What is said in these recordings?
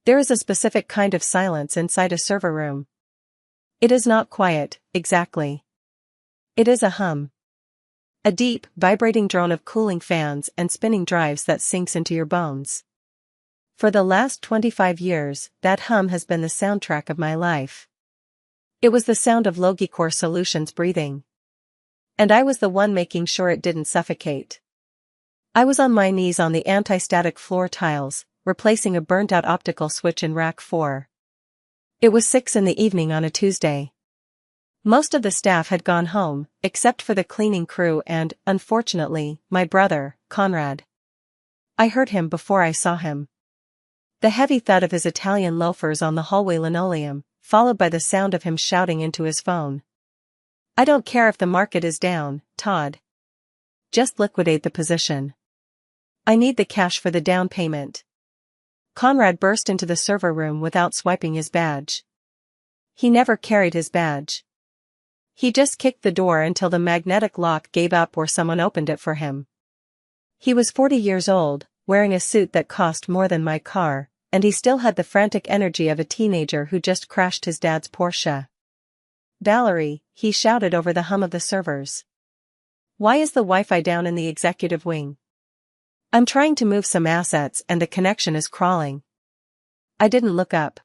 There is a specific kind of silence inside a server room. It is not quiet, exactly. It is a hum. A deep, vibrating drone of cooling fans and spinning drives that sinks into your bones. For the last 25 years, that hum has been the soundtrack of my life. It was the sound of Logicor Solutions breathing. And I was the one making sure it didn't suffocate. I was on my knees on the anti-static floor tiles, replacing a burnt-out optical switch in rack 4. It was 6 in the evening on a Tuesday. Most of the staff had gone home, except for the cleaning crew and, unfortunately, my brother, Conrad. I heard him before I saw him. The heavy thud of his Italian loafers on the hallway linoleum, followed by the sound of him shouting into his phone. "I don't care if the market is down, Todd. Just liquidate the position. I need the cash for the down payment." Conrad burst into the server room without swiping his badge. He never carried his badge. He just kicked the door until the magnetic lock gave up or someone opened it for him. He was 40 years old, wearing a suit that cost more than my car, and he still had the frantic energy of a teenager who just crashed his dad's Porsche. "Valerie," he shouted over the hum of the servers. "Why is the Wi-Fi down in the executive wing? I'm trying to move some assets and the connection is crawling." I didn't look up.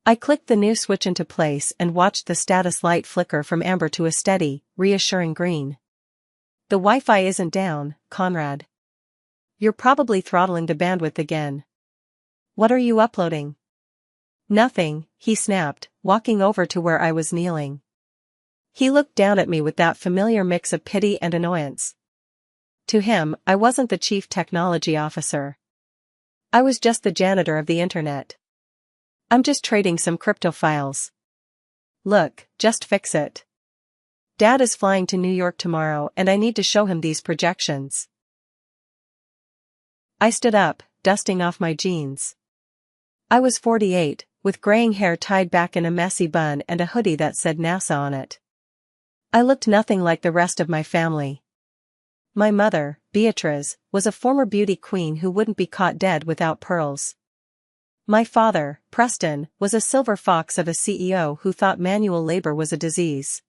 I clicked the new switch into place and watched the status light flicker from amber to a steady, reassuring green. "The Wi-Fi isn't down, Conrad. You're probably throttling the bandwidth again. What are you uploading?" "Nothing," he snapped, walking over to where I was kneeling. He looked down at me with that familiar mix of pity and annoyance. To him, I wasn't the chief technology officer. I was just the janitor of the internet. "I'm just trading some crypto files." "Look, just fix it. Dad is flying to New York tomorrow and I need to show him these projections." I stood up, dusting off my jeans. I was 48, with graying hair tied back in a messy bun and a hoodie that said NASA on it. I looked nothing like the rest of my family. My mother, Beatrice, was a former beauty queen who wouldn't be caught dead without pearls. My father, Preston, was a silver fox of a CEO who thought manual labor was a disease.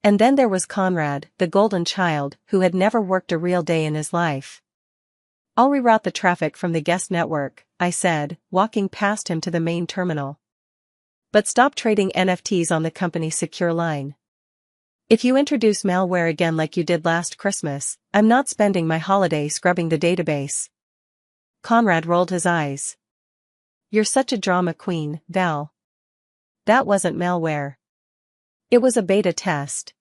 And then there was Conrad, the golden child, who had never worked a real day in his life. "I'll reroute the traffic from the guest network," I said, walking past him to the main terminal. "But stop trading NFTs on the company's secure line. If you introduce malware again like you did last Christmas, I'm not spending my holiday scrubbing the database." Conrad rolled his eyes. "You're such a drama queen, Val. That wasn't malware. It was a beta test.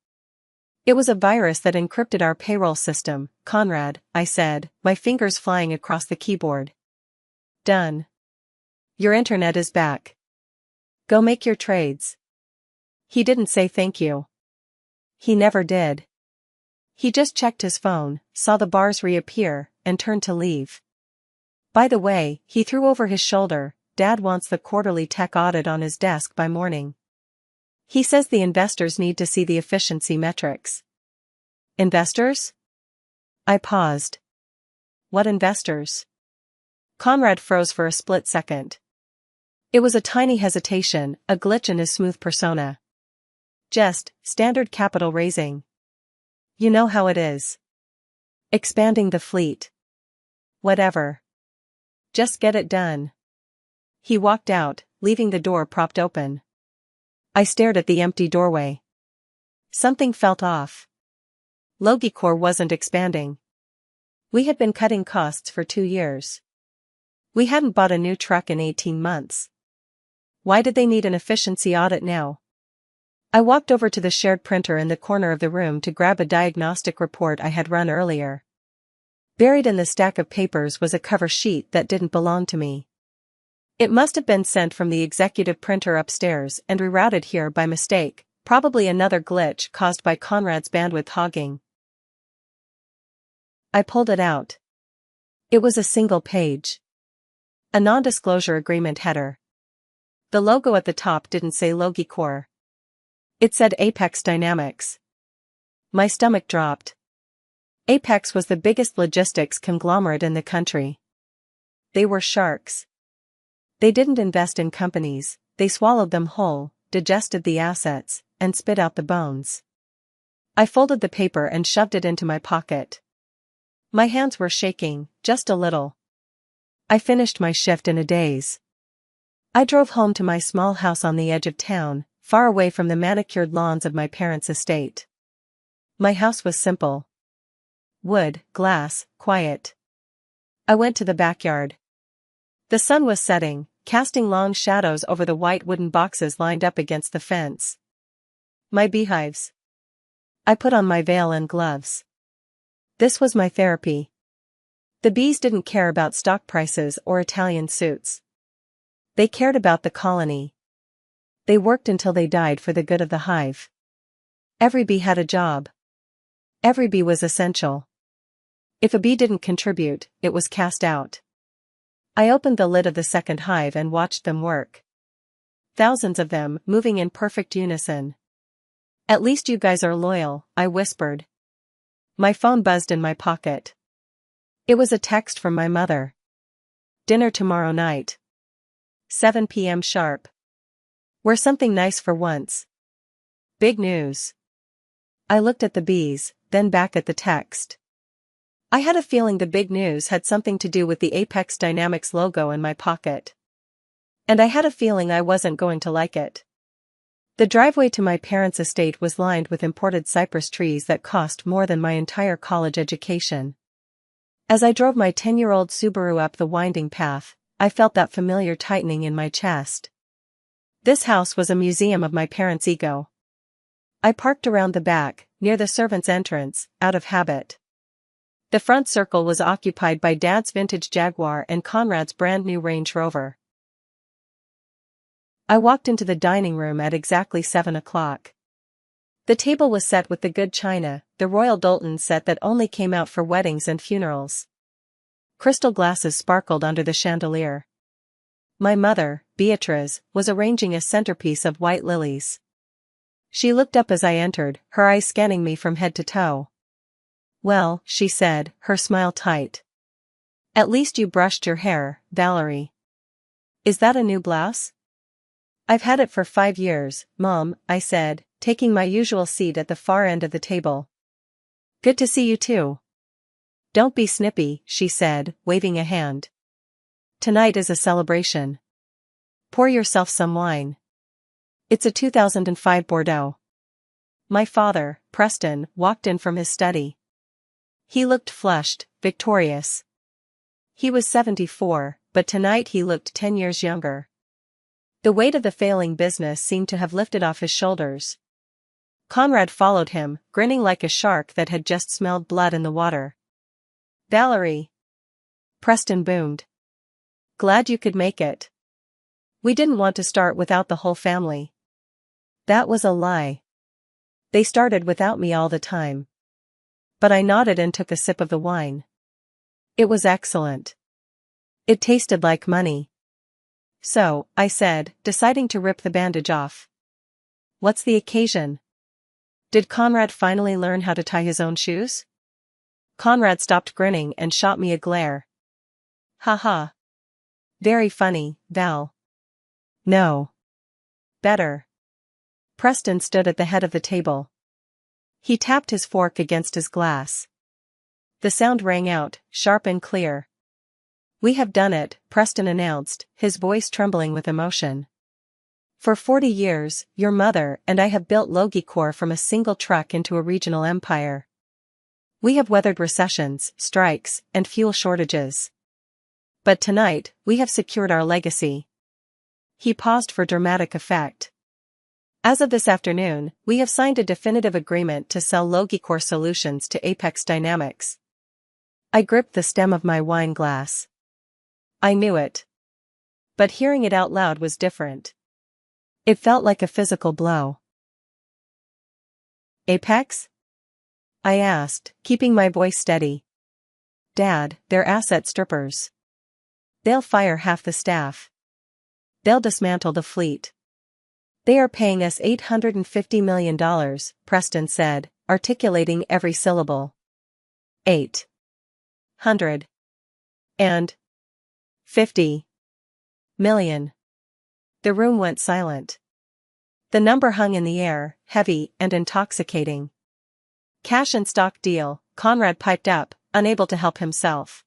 It was a virus that encrypted our payroll system, Conrad," I said, my fingers flying across the keyboard. "Done. Your internet is back. Go make your trades." He didn't say thank you. He never did. He just checked his phone, saw the bars reappear, and turned to leave. "By the way," he threw over his shoulder, "Dad wants the quarterly tech audit on his desk by morning. He says the investors need to see the efficiency metrics." "Investors?" I paused. "What investors?" Conrad froze for a split second. It was a tiny hesitation, a glitch in his smooth persona. "Just, standard capital raising. You know how it is. Expanding the fleet. Whatever. Just get it done." He walked out, leaving the door propped open. I stared at the empty doorway. Something felt off. Logicor wasn't expanding. We had been cutting costs for 2 years. We hadn't bought a new truck in 18 months. Why did they need an efficiency audit now? I walked over to the shared printer in the corner of the room to grab a diagnostic report I had run earlier. Buried in the stack of papers was a cover sheet that didn't belong to me. It must have been sent from the executive printer upstairs and rerouted here by mistake, probably another glitch caused by Conrad's bandwidth hogging. I pulled it out. It was a single page. A non-disclosure agreement header. The logo at the top didn't say Logicor. It said Apex Dynamics. My stomach dropped. Apex was the biggest logistics conglomerate in the country. They were sharks. They didn't invest in companies, they swallowed them whole, digested the assets, and spit out the bones. I folded the paper and shoved it into my pocket. My hands were shaking, just a little. I finished my shift in a daze. I drove home to my small house on the edge of town, far away from the manicured lawns of my parents' estate. My house was simple. Wood, glass, quiet. I went to the backyard. The sun was setting, casting long shadows over the white wooden boxes lined up against the fence. My beehives. I put on my veil and gloves. This was my therapy. The bees didn't care about stock prices or Italian suits. They cared about the colony. They worked until they died for the good of the hive. Every bee had a job. Every bee was essential. If a bee didn't contribute, it was cast out. I opened the lid of the second hive and watched them work. Thousands of them, moving in perfect unison. "At least you guys are loyal," I whispered. My phone buzzed in my pocket. It was a text from my mother. "Dinner tomorrow night. 7 p.m. sharp. We're something nice for once. Big news." I looked at the bees, then back at the text. I had a feeling the big news had something to do with the Apex Dynamics logo in my pocket. And I had a feeling I wasn't going to like it. The driveway to my parents' estate was lined with imported cypress trees that cost more than my entire college education. As I drove my 10-year-old Subaru up the winding path, I felt that familiar tightening in my chest. This house was a museum of my parents' ego. I parked around the back, near the servants' entrance, out of habit. The front circle was occupied by Dad's vintage Jaguar and Conrad's brand new Range Rover. I walked into the dining room at exactly 7 o'clock. The table was set with the good china, the Royal Doulton set that only came out for weddings and funerals. Crystal glasses sparkled under the chandelier. My mother, Beatrice, was arranging a centerpiece of white lilies. She looked up as I entered, her eyes scanning me from head to toe. "Well," she said, her smile tight. "At least you brushed your hair, Valerie. Is that a new blouse?" "I've had it for 5 years, Mom," I said, taking my usual seat at the far end of the table. "Good to see you too." "Don't be snippy," she said, waving a hand. "Tonight is a celebration. Pour yourself some wine. It's a 2005 Bordeaux." My father, Preston, walked in from his study. He looked flushed, victorious. He was 74, but tonight he looked 10 years younger. The weight of the failing business seemed to have lifted off his shoulders. Conrad followed him, grinning like a shark that had just smelled blood in the water. "Valerie!" Preston boomed. "Glad you could make it. We didn't want to start without the whole family." That was a lie. They started without me all the time. But I nodded and took a sip of the wine. It was excellent. It tasted like money. "So," I said, deciding to rip the bandage off. "What's the occasion? Did Conrad finally learn how to tie his own shoes?" Conrad stopped grinning and shot me a glare. "Ha ha. Very funny, Val." "No. Better." Preston stood at the head of the table. He tapped his fork against his glass. The sound rang out, sharp and clear. "We have done it," Preston announced, his voice trembling with emotion. "For 40 years, your mother and I have built Logicor from a single truck into a regional empire. We have weathered recessions, strikes, and fuel shortages. But tonight, we have secured our legacy." He paused for dramatic effect. "As of this afternoon, we have signed a definitive agreement to sell Logicor solutions to Apex Dynamics." I gripped the stem of my wine glass. I knew it. But hearing it out loud was different. It felt like a physical blow. "Apex?" I asked, keeping my voice steady. "Dad, they're asset strippers. They'll fire half the staff. They'll dismantle the fleet. They are paying us $850 million, Preston said, articulating every syllable. 850. Million. The room went silent. The number hung in the air, heavy and intoxicating. Cash and stock deal, Conrad piped up, unable to help himself.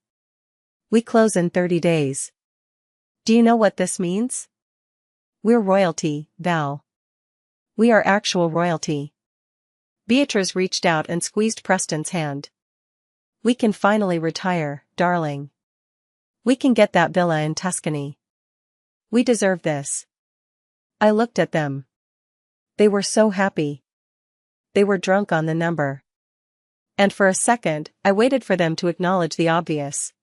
We close in 30 days. Do you know what this means? We're royalty, Val. We are actual royalty. Beatrice reached out and squeezed Preston's hand. We can finally retire, darling. We can get that villa in Tuscany. We deserve this. I looked at them. They were so happy. They were drunk on the number. And for a second, I waited for them to acknowledge the obvious.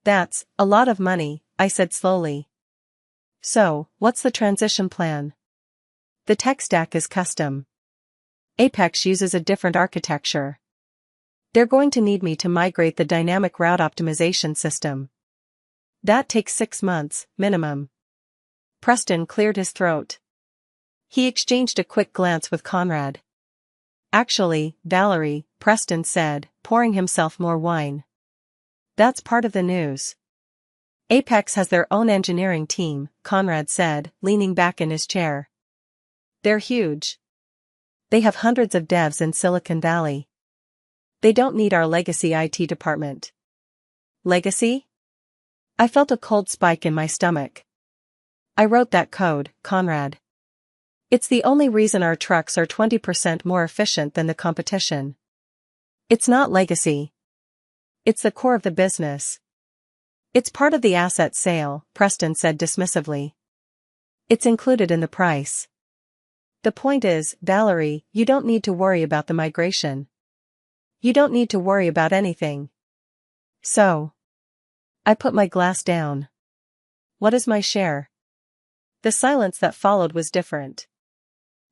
That's a lot of money, I said slowly. So, what's the transition plan? The tech stack is custom. Apex uses a different architecture. They're going to need me to migrate the dynamic route optimization system. That takes 6 months, minimum. Preston cleared his throat. He exchanged a quick glance with Conrad. Actually, Valerie, Preston said, pouring himself more wine. That's part of the news. Apex has their own engineering team, Conrad said, leaning back in his chair. They're huge. They have hundreds of devs in Silicon Valley. They don't need our legacy IT department. Legacy? I felt a cold spike in my stomach. I wrote that code, Conrad. It's the only reason our trucks are 20% more efficient than the competition. It's not legacy. It's the core of the business. It's part of the asset sale, Preston said dismissively. It's included in the price. The point is, Valerie, you don't need to worry about the migration. You don't need to worry about anything. So. I put my glass down. What is my share? The silence that followed was different.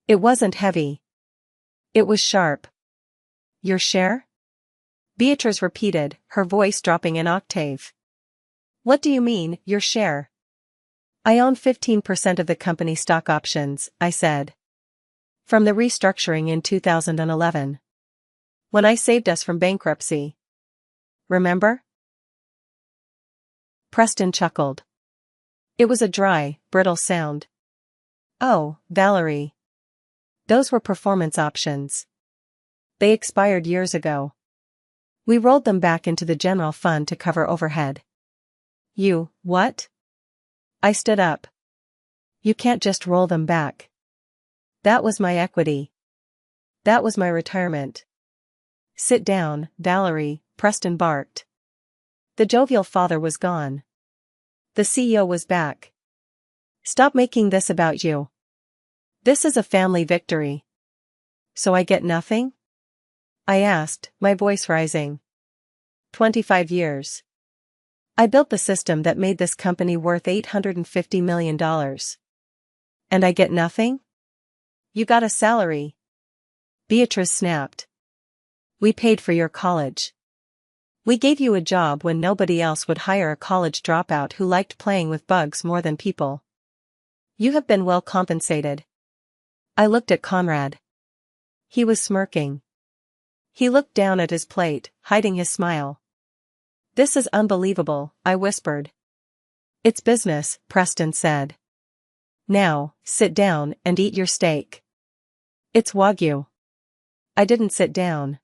It wasn't heavy. It was sharp. Your share? Beatrice repeated, her voice dropping an octave. What do you mean, your share? I own 15% of the company stock options, I said. From the restructuring in 2011. When I saved us from bankruptcy. Remember? Preston chuckled. It was a dry, brittle sound. Oh, Valerie. Those were performance options. They expired years ago. We rolled them back into the general fund to cover overhead. You, what? I stood up. You can't just roll them back. That was my equity. That was my retirement. Sit down, Valerie, Preston barked. The jovial father was gone. The CEO was back. Stop making this about you. This is a family victory. So I get nothing? I asked, my voice rising. 25 years. I built the system that made this company worth $850 million. And I get nothing? You got a salary. Beatrice snapped. We paid for your college. We gave you a job when nobody else would hire a college dropout who liked playing with bugs more than people. You have been well compensated. I looked at Conrad. He was smirking. He looked down at his plate, hiding his smile. This is unbelievable, I whispered. It's business, Preston said. Now, sit down and eat your steak. It's Wagyu. I didn't sit down.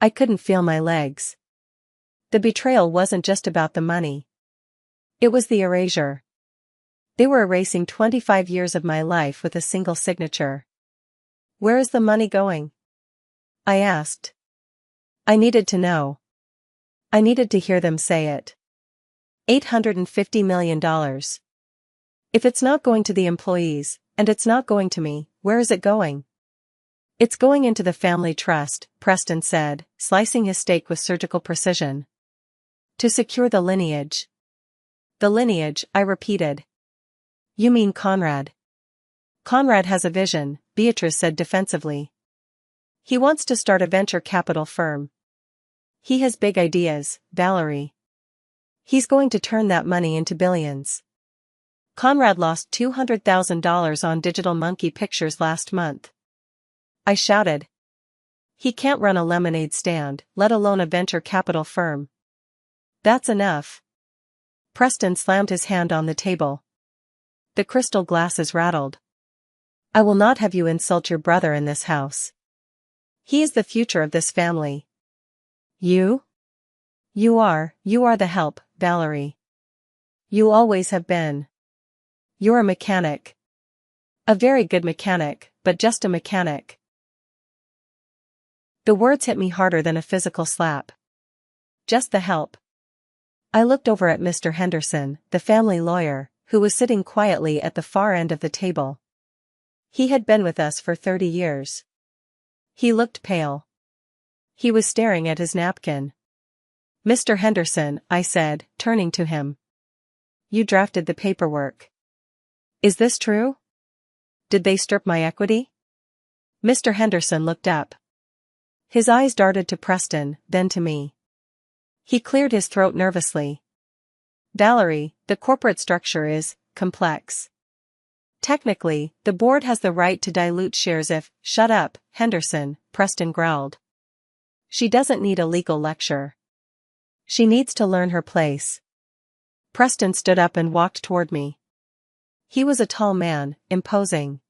I couldn't feel my legs. The betrayal wasn't just about the money. It was the erasure. They were erasing 25 years of my life with a single signature. Where is the money going? I asked. I needed to know. I needed to hear them say it. $850 million. If it's not going to the employees, and it's not going to me, where is it going? It's going into the family trust, Preston said, slicing his steak with surgical precision. To secure the lineage. The lineage, I repeated. You mean Conrad? Conrad has a vision, Beatrice said defensively. He wants to start a venture capital firm. He has big ideas, Valerie. He's going to turn that money into billions. Conrad lost $200,000 on Digital Monkey Pictures last month. I shouted. He can't run a lemonade stand, let alone a venture capital firm. That's enough. Preston slammed his hand on the table. The crystal glasses rattled. I will not have you insult your brother in this house. He is the future of this family. You? You are the help, Valerie. You always have been. You're a mechanic. A very good mechanic, but just a mechanic. The words hit me harder than a physical slap. Just the help. I looked over at Mr. Henderson, the family lawyer, who was sitting quietly at the far end of the table. He had been with us for 30 years. He looked pale. He was staring at his napkin. Mr. Henderson, I said, turning to him. You drafted the paperwork. Is this true? Did they strip my equity? Mr. Henderson looked up. His eyes darted to Preston, then to me. He cleared his throat nervously. Valerie, the corporate structure is complex. Technically, the board has the right to dilute shares if— Shut up, Henderson, Preston growled. She doesn't need a legal lecture. She needs to learn her place. Preston stood up and walked toward me. He was a tall man, imposing.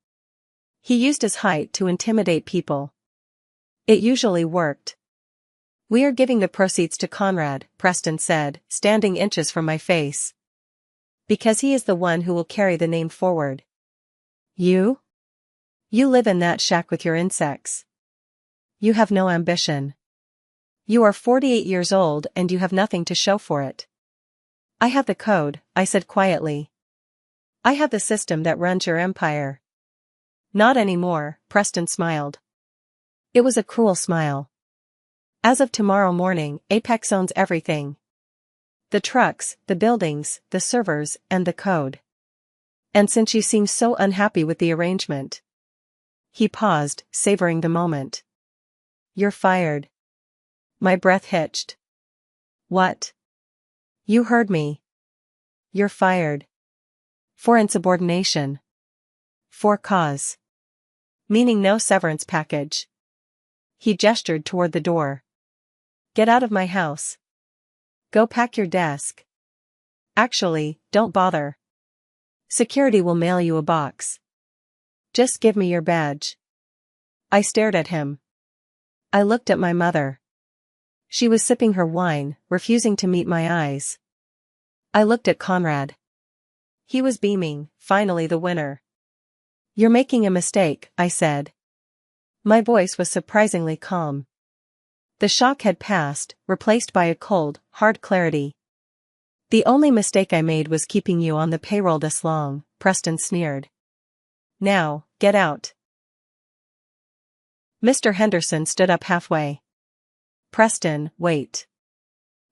He used his height to intimidate people. It usually worked. We are giving the proceeds to Conrad, Preston said, standing inches from my face. Because he is the one who will carry the name forward. You? You live in that shack with your insects. You have no ambition. You are 48 years old and you have nothing to show for it. I have the code, I said quietly. I have the system that runs your empire. Not anymore, Preston smiled. It was a cruel smile. As of tomorrow morning, Apex owns everything. The trucks, the buildings, the servers, and the code. And since you seem so unhappy with the arrangement. He paused, savoring the moment. You're fired. My breath hitched. What? You heard me. You're fired. For insubordination. For cause. Meaning no severance package. He gestured toward the door. Get out of my house. Go pack your desk. Actually, don't bother. Security will mail you a box. Just give me your badge. I stared at him. I looked at my mother. She was sipping her wine, refusing to meet my eyes. I looked at Conrad. He was beaming, finally the winner. You're making a mistake, I said. My voice was surprisingly calm. The shock had passed, replaced by a cold, hard clarity. The only mistake I made was keeping you on the payroll this long, Preston sneered. Now, get out. Mr. Henderson stood up halfway. Preston, wait.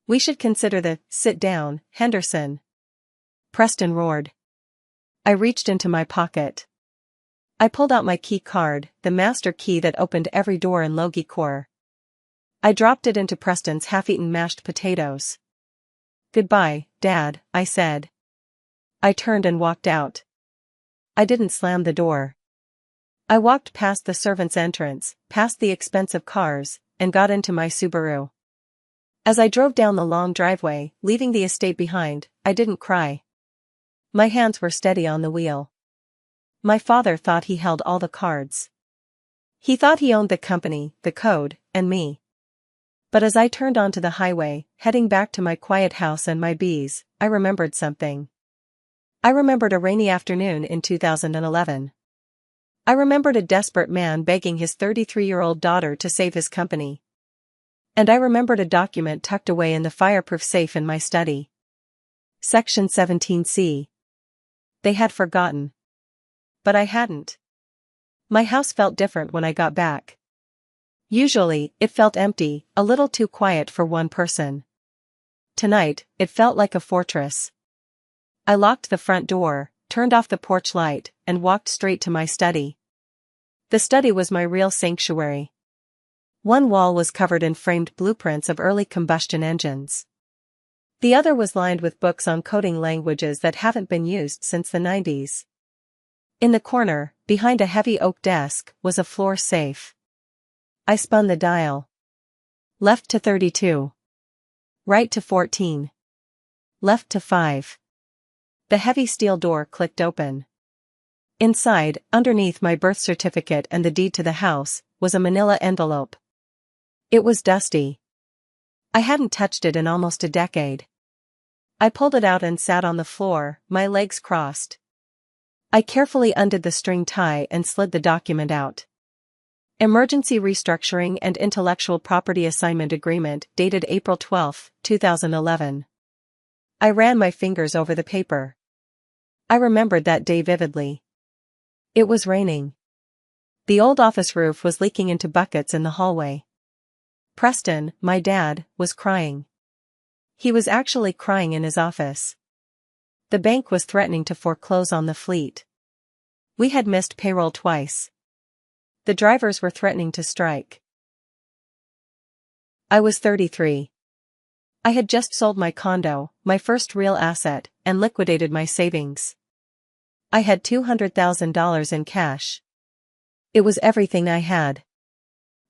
We should consider the— Sit down, Henderson. Preston roared. I reached into my pocket. I pulled out my key card, the master key that opened every door in Logie Corps. I dropped it into Preston's half-eaten mashed potatoes. Goodbye, Dad, I said. I turned and walked out. I didn't slam the door. I walked past the servants' entrance, past the expensive cars, and got into my Subaru. As I drove down the long driveway, leaving the estate behind, I didn't cry. My hands were steady on the wheel. My father thought he held all the cards. He thought he owned the company, the code, and me. But as I turned onto the highway, heading back to my quiet house and my bees, I remembered something. I remembered a rainy afternoon in 2011. I remembered a desperate man begging his 33-year-old daughter to save his company. And I remembered a document tucked away in the fireproof safe in my study. Section 17C. They had forgotten. But I hadn't. My house felt different when I got back. Usually, it felt empty, a little too quiet for one person. Tonight, it felt like a fortress. I locked the front door, turned off the porch light, and walked straight to my study. The study was my real sanctuary. One wall was covered in framed blueprints of early combustion engines. The other was lined with books on coding languages that haven't been used since the 90s. In the corner, behind a heavy oak desk, was a floor safe. I spun the dial. Left to 32. Right to 14. Left to 5. The heavy steel door clicked open. Inside, underneath my birth certificate and the deed to the house, was a manila envelope. It was dusty. I hadn't touched it in almost a decade. I pulled it out and sat on the floor, my legs crossed. I carefully undid the string tie and slid the document out. Emergency Restructuring and Intellectual Property Assignment Agreement, dated April 12, 2011. I ran my fingers over the paper. I remembered that day vividly. It was raining. The old office roof was leaking into buckets in the hallway. Preston, my dad, was crying. He was actually crying in his office. The bank was threatening to foreclose on the fleet. We had missed payroll twice. The drivers were threatening to strike. I was 33. I had just sold my condo, my first real asset, and liquidated my savings. I had $200,000 in cash. It was everything I had.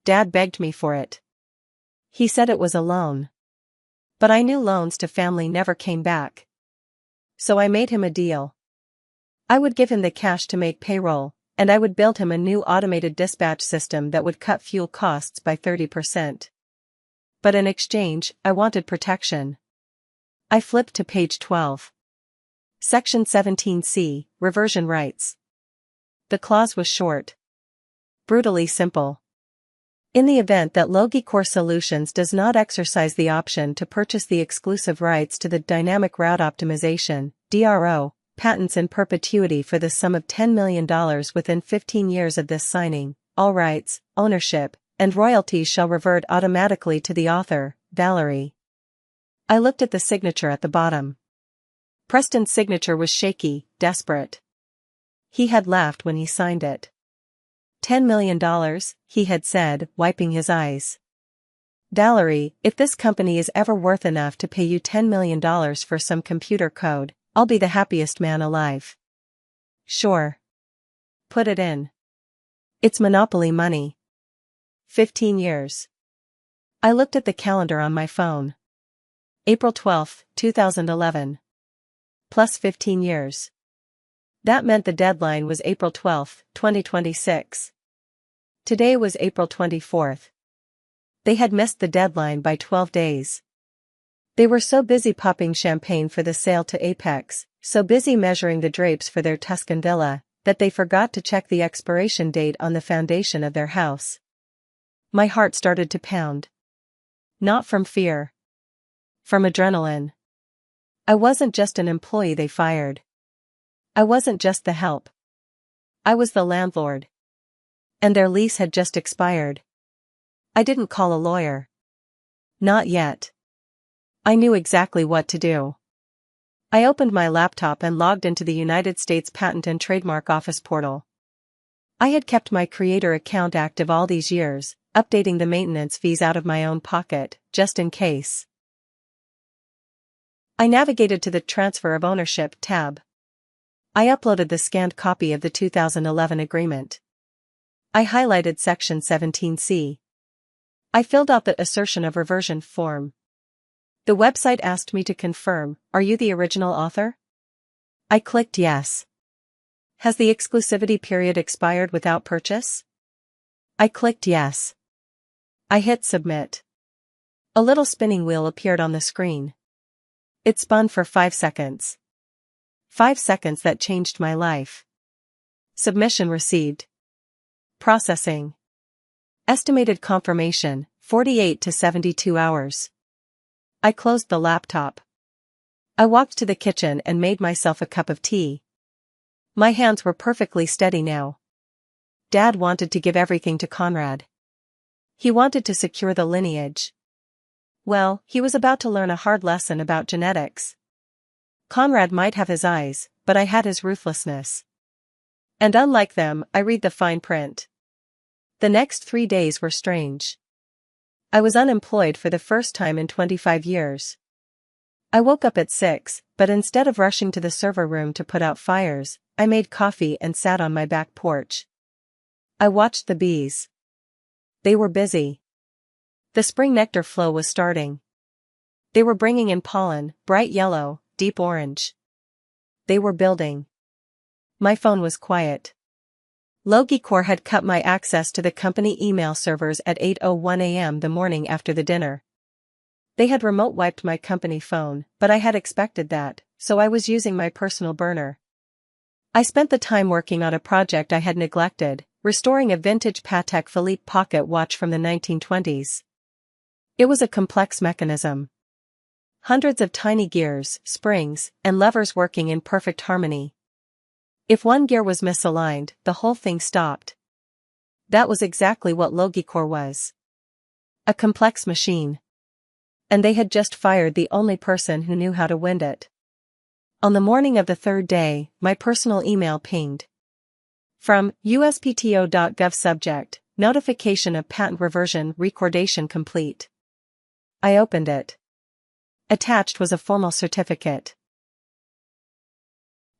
Dad begged me for it. He said it was a loan. But I knew loans to family never came back. So I made him a deal. I would give him the cash to make payroll, and I would build him a new automated dispatch system that would cut fuel costs by 30%. But in exchange, I wanted protection. I flipped to page 12. Section 17C, Reversion Rights. The clause was short. Brutally simple. In the event that Logicor Solutions does not exercise the option to purchase the exclusive rights to the Dynamic Route Optimization, DRO, patents in perpetuity for the sum of $10 million within 15 years of this signing, all rights, ownership, and royalties shall revert automatically to the author, Valerie. I looked at the signature at the bottom. Preston's signature was shaky, desperate. He had laughed when he signed it. $10 million, he had said, wiping his eyes. Valerie, if this company is ever worth enough to pay you $10 million for some computer code, I'll be the happiest man alive. Sure. Put it in. It's monopoly money. 15 years. I looked at the calendar on my phone. April 12, 2011. Plus 15 years. That meant the deadline was April 12, 2026. Today was April 24th. They had missed the deadline by 12 days. They were so busy popping champagne for the sale to Apex, so busy measuring the drapes for their Tuscan villa, that they forgot to check the expiration date on the foundation of their house. My heart started to pound. Not from fear. From adrenaline. I wasn't just an employee they fired. I wasn't just the help. I was the landlord. And their lease had just expired. I didn't call a lawyer. Not yet. I knew exactly what to do. I opened my laptop and logged into the United States Patent and Trademark Office portal. I had kept my creator account active all these years, updating the maintenance fees out of my own pocket, just in case. I navigated to the Transfer of Ownership tab. I uploaded the scanned copy of the 2011 agreement. I highlighted Section 17C. I filled out the assertion of reversion form. The website asked me to confirm, "Are you the original author?" I clicked yes. "Has the exclusivity period expired without purchase?" I clicked yes. I hit submit. A little spinning wheel appeared on the screen. It spun for 5 seconds. 5 seconds that changed my life. Submission received. Processing. Estimated confirmation, 48 to 72 hours. I closed the laptop. I walked to the kitchen and made myself a cup of tea. My hands were perfectly steady now. Dad wanted to give everything to Conrad. He wanted to secure the lineage. Well, he was about to learn a hard lesson about genetics. Conrad might have his eyes, but I had his ruthlessness. And unlike them, I read the fine print. The next 3 days were strange. I was unemployed for the first time in 25 years. I woke up at 6, but instead of rushing to the server room to put out fires, I made coffee and sat on my back porch. I watched the bees. They were busy. The spring nectar flow was starting. They were bringing in pollen, bright yellow, deep orange. They were building. My phone was quiet. Logicor had cut my access to the company email servers at 8:01 a.m. the morning after the dinner. They had remote wiped my company phone, but I had expected that, so I was using my personal burner. I spent the time working on a project I had neglected, restoring a vintage Patek Philippe pocket watch from the 1920s. It was a complex mechanism. Hundreds of tiny gears, springs, and levers working in perfect harmony. If one gear was misaligned, the whole thing stopped. That was exactly what Logicor was. A complex machine. And they had just fired the only person who knew how to wind it. On the morning of the third day, my personal email pinged. From USPTO.gov subject, notification of patent reversion recordation complete. I opened it. Attached was a formal certificate.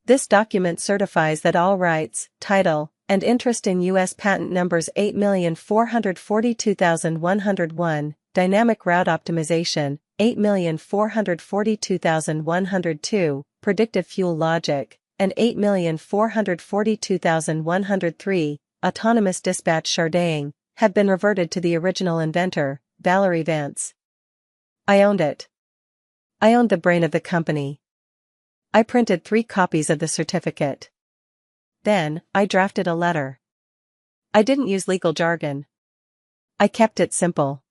This document certifies that all rights, title, and interest in U.S. patent numbers 8,442,101, dynamic route optimization, 8,442,102, predictive fuel logic, and 8,442,103, autonomous dispatch sharding, have been reverted to the original inventor, Valerie Vance. I owned it. I owned the brain of the company. I printed 3 copies of the certificate. Then, I drafted a letter. I didn't use legal jargon. I kept it simple.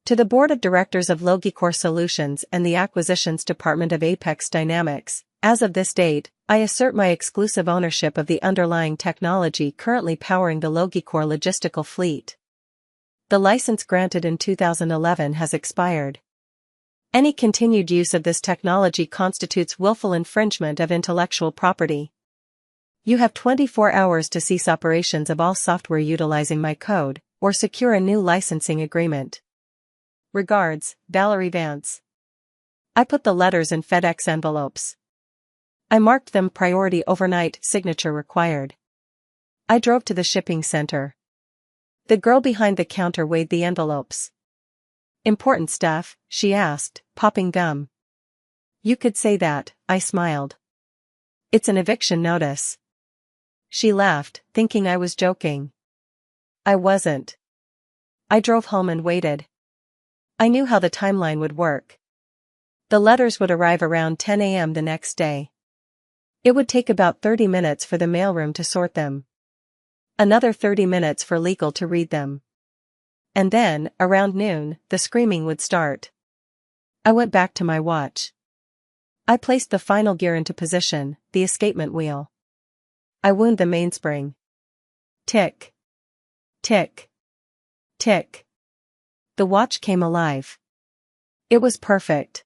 To the Board of Directors of Logicor Solutions and the Acquisitions Department of Apex Dynamics, as of this date, I assert my exclusive ownership of the underlying technology currently powering the Logicor logistical fleet. The license granted in 2011 has expired. Any continued use of this technology constitutes willful infringement of intellectual property. You have 24 hours to cease operations of all software utilizing my code, or secure a new licensing agreement. Regards, Valerie Vance. I put the letters in FedEx envelopes. I marked them priority overnight signature required. I drove to the shipping center. The girl behind the counter weighed the envelopes. Important stuff, she asked, popping gum. You could say that, I smiled. It's an eviction notice. She laughed, thinking I was joking. I wasn't. I drove home and waited. I knew how the timeline would work. The letters would arrive around 10 a.m. the next day. It would take about 30 minutes for the mailroom to sort them. Another 30 minutes for legal to read them. And then, around noon, the screaming would start. I went back to my watch. I placed the final gear into position, the escapement wheel. I wound the mainspring. Tick. Tick. Tick. The watch came alive. It was perfect.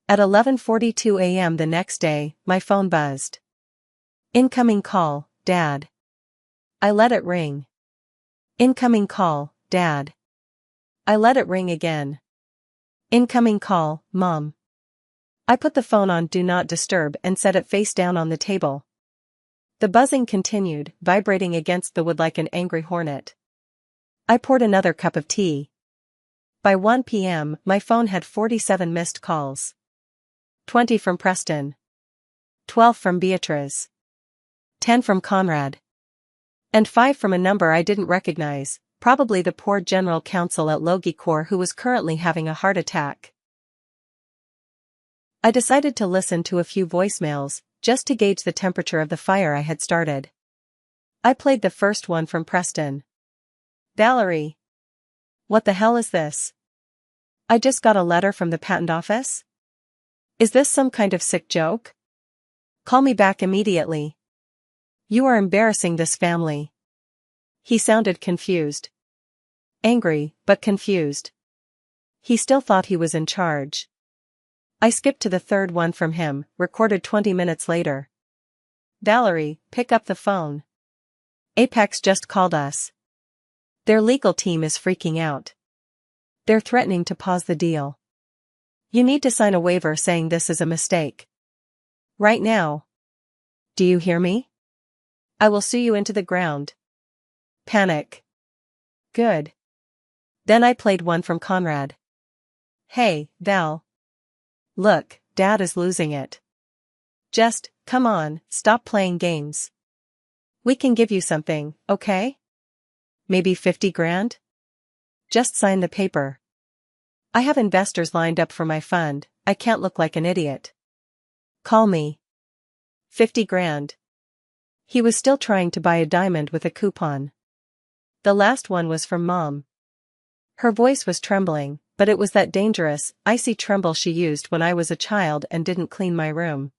At 11:42 a.m. the next day, my phone buzzed. Incoming call, Dad. I let it ring. Incoming call, Dad. I let it ring again. Incoming call, Mom. I put the phone on Do Not Disturb and set it face down on the table. The buzzing continued, vibrating against the wood like an angry hornet. I poured another cup of tea. By 1 p.m., my phone had 47 missed calls. 20 from Preston. 12 from Beatrice. 10 from Conrad. And 5 from a number I didn't recognize. Probably the poor general counsel at Logicor who was currently having a heart attack. I decided to listen to a few voicemails, just to gauge the temperature of the fire I had started. I played the first one from Preston. Valerie. What the hell is this? I just got a letter from the patent office? Is this some kind of sick joke? Call me back immediately. You are embarrassing this family. He sounded confused. Angry, but confused. He still thought he was in charge. I skipped to the third one from him, recorded 20 minutes later. Valerie, pick up the phone. Apex just called us. Their legal team is freaking out. They're threatening to pause the deal. You need to sign a waiver saying this is a mistake. Right now. Do you hear me? I will sue you into the ground. Panic. Good. Then I played one from Conrad. Hey, Val, Look, Dad is losing it. Just, come on, stop playing games. We can give you something, okay? Maybe 50 grand? Just sign the paper. I have investors lined up for my fund, I can't look like an idiot. Call me. 50 grand. He was still trying to buy a diamond with a coupon. The last one was from Mom. Her voice was trembling, but it was that dangerous, icy tremble she used when I was a child and didn't clean my room.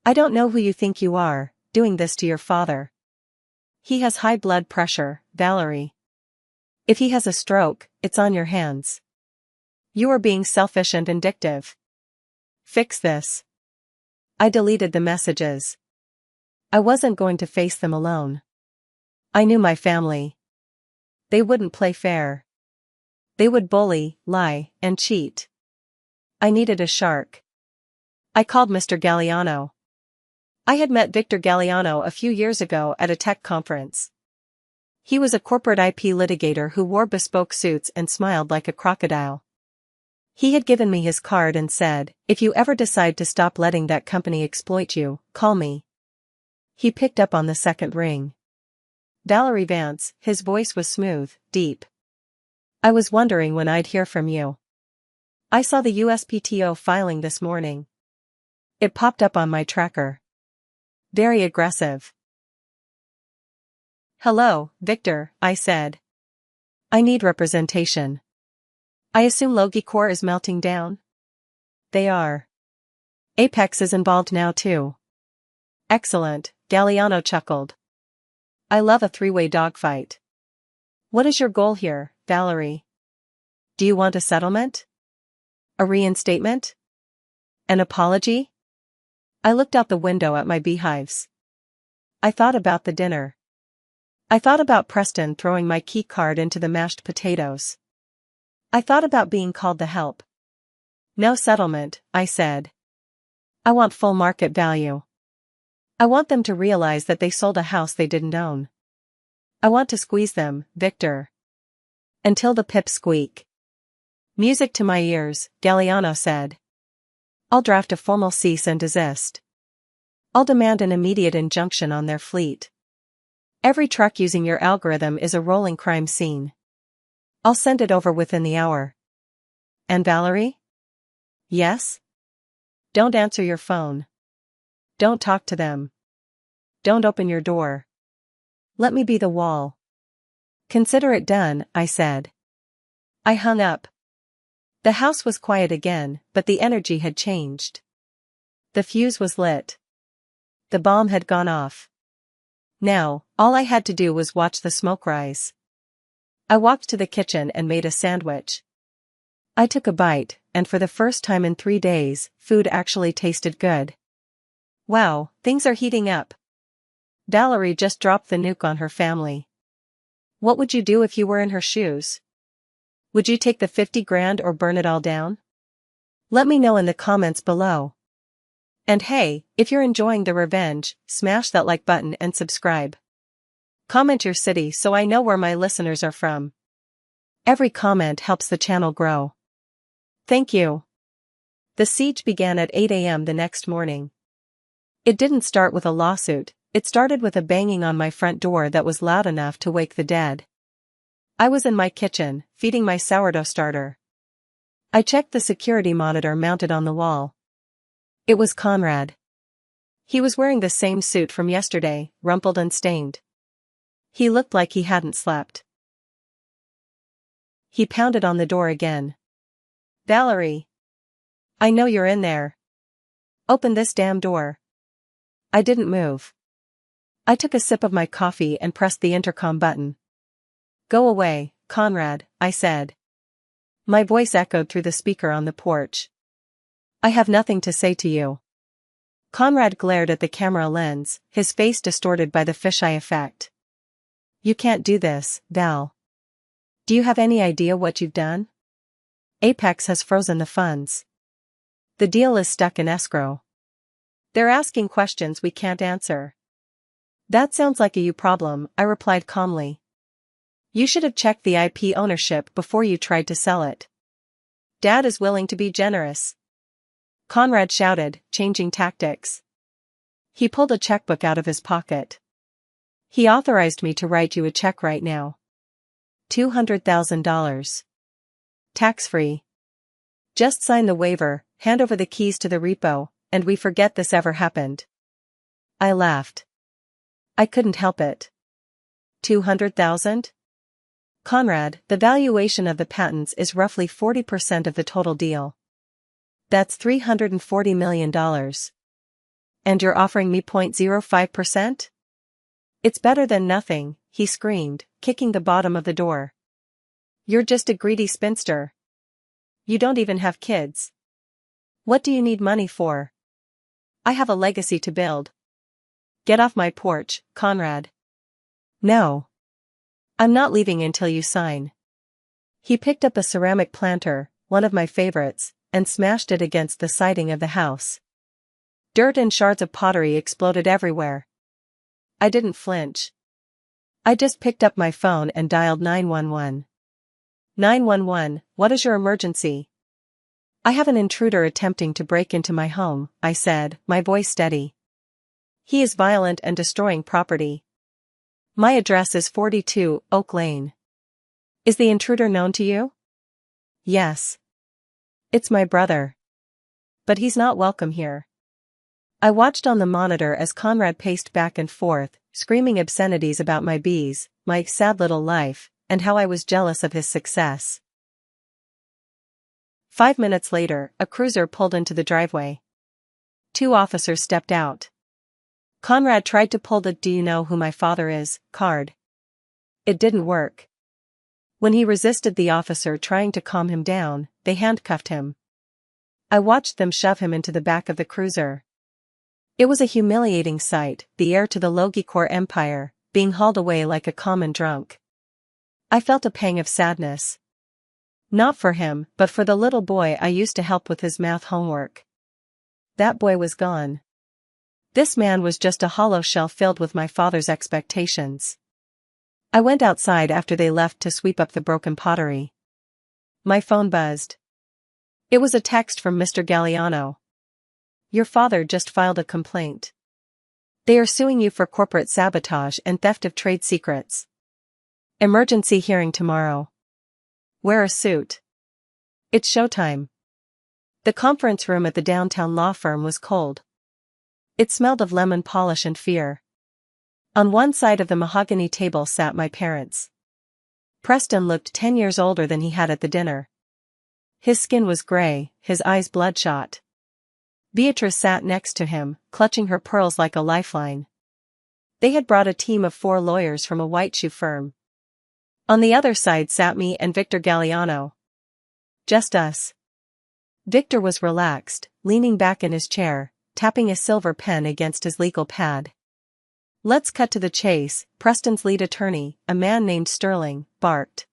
I don't know who you think you are, doing this to your father. He has high blood pressure, Valerie. If he has a stroke, it's on your hands. You are being selfish and vindictive. Fix this. I deleted the messages. I wasn't going to face them alone. I knew my family. They wouldn't play fair. They would bully, lie, and cheat. I needed a shark. I called Mr. Galliano. I had met Victor Galliano a few years ago at a tech conference. He was a corporate IP litigator who wore bespoke suits and smiled like a crocodile. He had given me his card and said, if you ever decide to stop letting that company exploit you, call me. He picked up on the second ring. Valerie Vance, his voice was smooth, deep. I was wondering when I'd hear from you. I saw the USPTO filing this morning. It popped up on my tracker. Very aggressive. Hello, Victor, I said. I need representation. I assume Logicor is melting down? They are. Apex is involved now too. Excellent, Galliano chuckled. I love a three-way dogfight. What is your goal here, Valerie? Do you want a settlement? A reinstatement? An apology? I looked out the window at my beehives. I thought about the dinner. I thought about Preston throwing my key card into the mashed potatoes. I thought about being called to help. No settlement, I said. I want full market value. I want them to realize that they sold a house they didn't own. I want to squeeze them, Victor. Until the pips squeak. Music to my ears, Galliano said. I'll draft a formal cease and desist. I'll demand an immediate injunction on their fleet. Every truck using your algorithm is a rolling crime scene. I'll send it over within the hour. And Valerie? Yes? Don't answer your phone. Don't talk to them. Don't open your door. Let me be the wall. Consider it done, I said. I hung up. The house was quiet again, but the energy had changed. The fuse was lit. The bomb had gone off. Now, all I had to do was watch the smoke rise. I walked to the kitchen and made a sandwich. I took a bite, and for the first time in 3 days, food actually tasted good. Wow, things are heating up. Valerie just dropped the nuke on her family. What would you do if you were in her shoes? Would you take the 50 grand or burn it all down? Let me know in the comments below. And hey, if you're enjoying the revenge, smash that like button and subscribe. Comment your city so I know where my listeners are from. Every comment helps the channel grow. Thank you. The siege began at 8 a.m. the next morning. It didn't start with a lawsuit, it started with a banging on my front door that was loud enough to wake the dead. I was in my kitchen, feeding my sourdough starter. I checked the security monitor mounted on the wall. It was Conrad. He was wearing the same suit from yesterday, rumpled and stained. He looked like he hadn't slept. He pounded on the door again. Valerie. I know you're in there. Open this damn door. I didn't move. I took a sip of my coffee and pressed the intercom button. Go away, Conrad, I said. My voice echoed through the speaker on the porch. I have nothing to say to you. Conrad glared at the camera lens, his face distorted by the fisheye effect. You can't do this, Val. Do you have any idea what you've done? Apex has frozen the funds. The deal is stuck in escrow. They're asking questions we can't answer. That sounds like a you problem, I replied calmly. You should have checked the IP ownership before you tried to sell it. Dad is willing to be generous. Conrad shouted, changing tactics. He pulled a checkbook out of his pocket. He authorized me to write you a check right now. $200,000. Tax-free. Just sign the waiver, hand over the keys to the repo, and we forget this ever happened. I laughed. I couldn't help it. 200,000? Conrad, the valuation of the patents is roughly 40% of the total deal. That's $340 million. And you're offering me 0.05%? It's better than nothing, he screamed, kicking the bottom of the door. You're just a greedy spinster. You don't even have kids. What do you need money for? I have a legacy to build. Get off my porch, Conrad. No. I'm not leaving until you sign. He picked up a ceramic planter, one of my favorites, and smashed it against the siding of the house. Dirt and shards of pottery exploded everywhere. I didn't flinch. I just picked up my phone and dialed 911. 911, what is your emergency? I have an intruder attempting to break into my home, I said, my voice steady. He is violent and destroying property. My address is 42 Oak Lane. Is the intruder known to you? Yes. It's my brother. But he's not welcome here. I watched on the monitor as Conrad paced back and forth, screaming obscenities about my bees, my sad little life, and how I was jealous of his success. 5 minutes later, a cruiser pulled into the driveway. 2 officers stepped out. Conrad tried to pull the "Do you know who my father is" card. It didn't work. When he resisted the officer trying to calm him down, they handcuffed him. I watched them shove him into the back of the cruiser. It was a humiliating sight, the heir to the Logicor empire, being hauled away like a common drunk. I felt a pang of sadness. Not for him, but for the little boy I used to help with his math homework. That boy was gone. This man was just a hollow shell filled with my father's expectations. I went outside after they left to sweep up the broken pottery. My phone buzzed. It was a text from Mr. Galliano. Your father just filed a complaint. They are suing you for corporate sabotage and theft of trade secrets. Emergency hearing tomorrow. Wear a suit. It's showtime. The conference room at the downtown law firm was cold. It smelled of lemon polish and fear. On one side of the mahogany table sat my parents. Preston looked 10 years older than he had at the dinner. His skin was gray, his eyes bloodshot. Beatrice sat next to him, clutching her pearls like a lifeline. They had brought a team of 4 lawyers from a white shoe firm. On the other side sat me and Victor Galliano. Just us. Victor was relaxed, leaning back in his chair, tapping a silver pen against his legal pad. Let's cut to the chase, Preston's lead attorney, a man named Sterling, barked.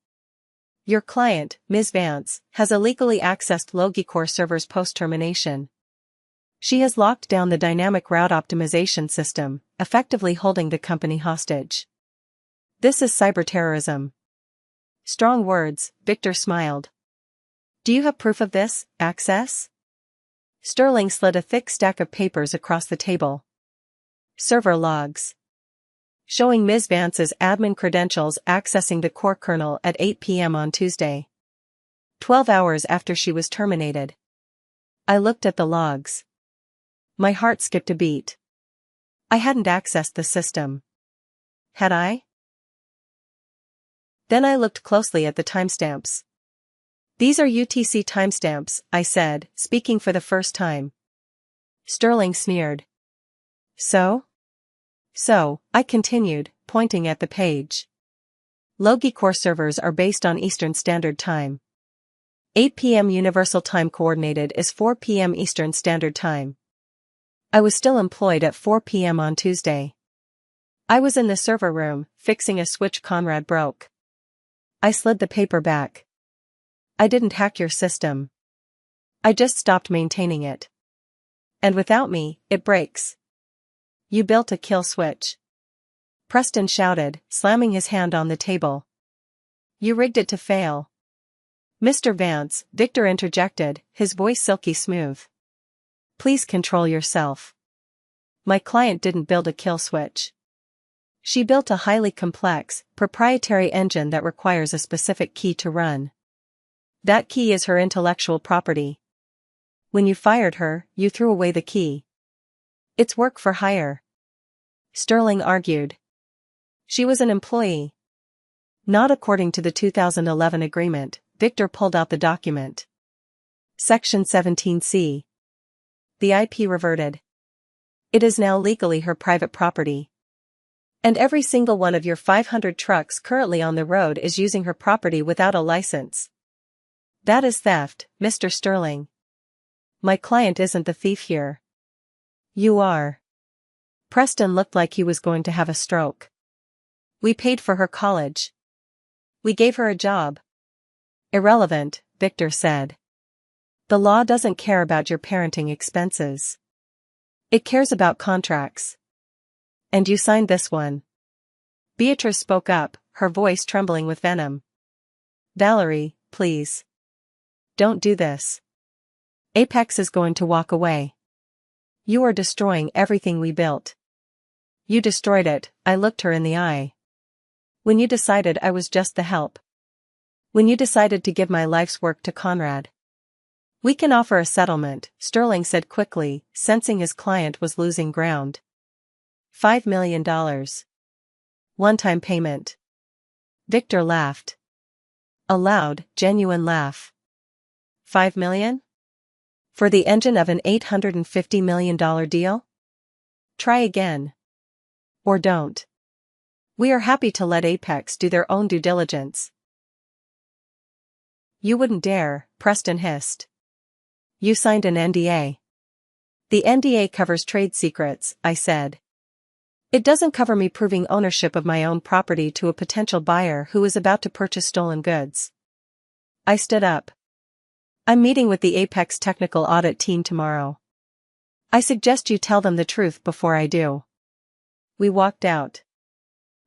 Your client, Ms. Vance, has illegally accessed Logicor servers post-termination. She has locked down the dynamic route optimization system, effectively holding the company hostage. This is cyberterrorism. Strong words, Victor smiled. Do you have proof of this, access? Sterling slid a thick stack of papers across the table. Server logs. Showing Ms. Vance's admin credentials accessing the core kernel at 8 p.m. on Tuesday. 12 hours after she was terminated. I looked at the logs. My heart skipped a beat. I hadn't accessed the system. Had I? Then I looked closely at the timestamps. These are UTC timestamps, I said, speaking for the first time. Sterling sneered. So? So, I continued, pointing at the page. Logicor servers are based on Eastern Standard Time. 8 p.m. Universal Time Coordinated is 4 p.m. Eastern Standard Time. I was still employed at 4 p.m. on Tuesday. I was in the server room, fixing a switch Conrad broke. I slid the paper back. I didn't hack your system. I just stopped maintaining it. And without me, it breaks. You built a kill switch. Preston shouted, slamming his hand on the table. You rigged it to fail. Mr. Vance, Victor interjected, his voice silky smooth. Please control yourself. My client didn't build a kill switch. She built a highly complex, proprietary engine that requires a specific key to run. That key is her intellectual property. When you fired her, you threw away the key. It's work for hire. Sterling argued. She was an employee. Not according to the 2011 agreement. Victor pulled out the document. Section 17C. The IP reverted. It is now legally her private property. And every single one of your 500 trucks currently on the road is using her property without a license. That is theft, Mr. Sterling. My client isn't the thief here. You are. Preston looked like he was going to have a stroke. We paid for her college. We gave her a job. Irrelevant, Victor said. The law doesn't care about your parenting expenses. It cares about contracts. And you signed this one. Beatrice spoke up, her voice trembling with venom. Valerie, please. Don't do this. Apex is going to walk away. You are destroying everything we built. You destroyed it, I looked her in the eye. When you decided I was just the help. When you decided to give my life's work to Conrad. We can offer a settlement, Sterling said quickly, sensing his client was losing ground. $5 million. One-time payment. Victor laughed. A loud, genuine laugh. $5 million? For the engine of an $850 million deal? Try again. Or don't. We are happy to let Apex do their own due diligence. You wouldn't dare, Preston hissed. You signed an NDA. The NDA covers trade secrets, I said. It doesn't cover me proving ownership of my own property to a potential buyer who is about to purchase stolen goods. I stood up. I'm meeting with the Apex technical audit team tomorrow. I suggest you tell them the truth before I do. We walked out.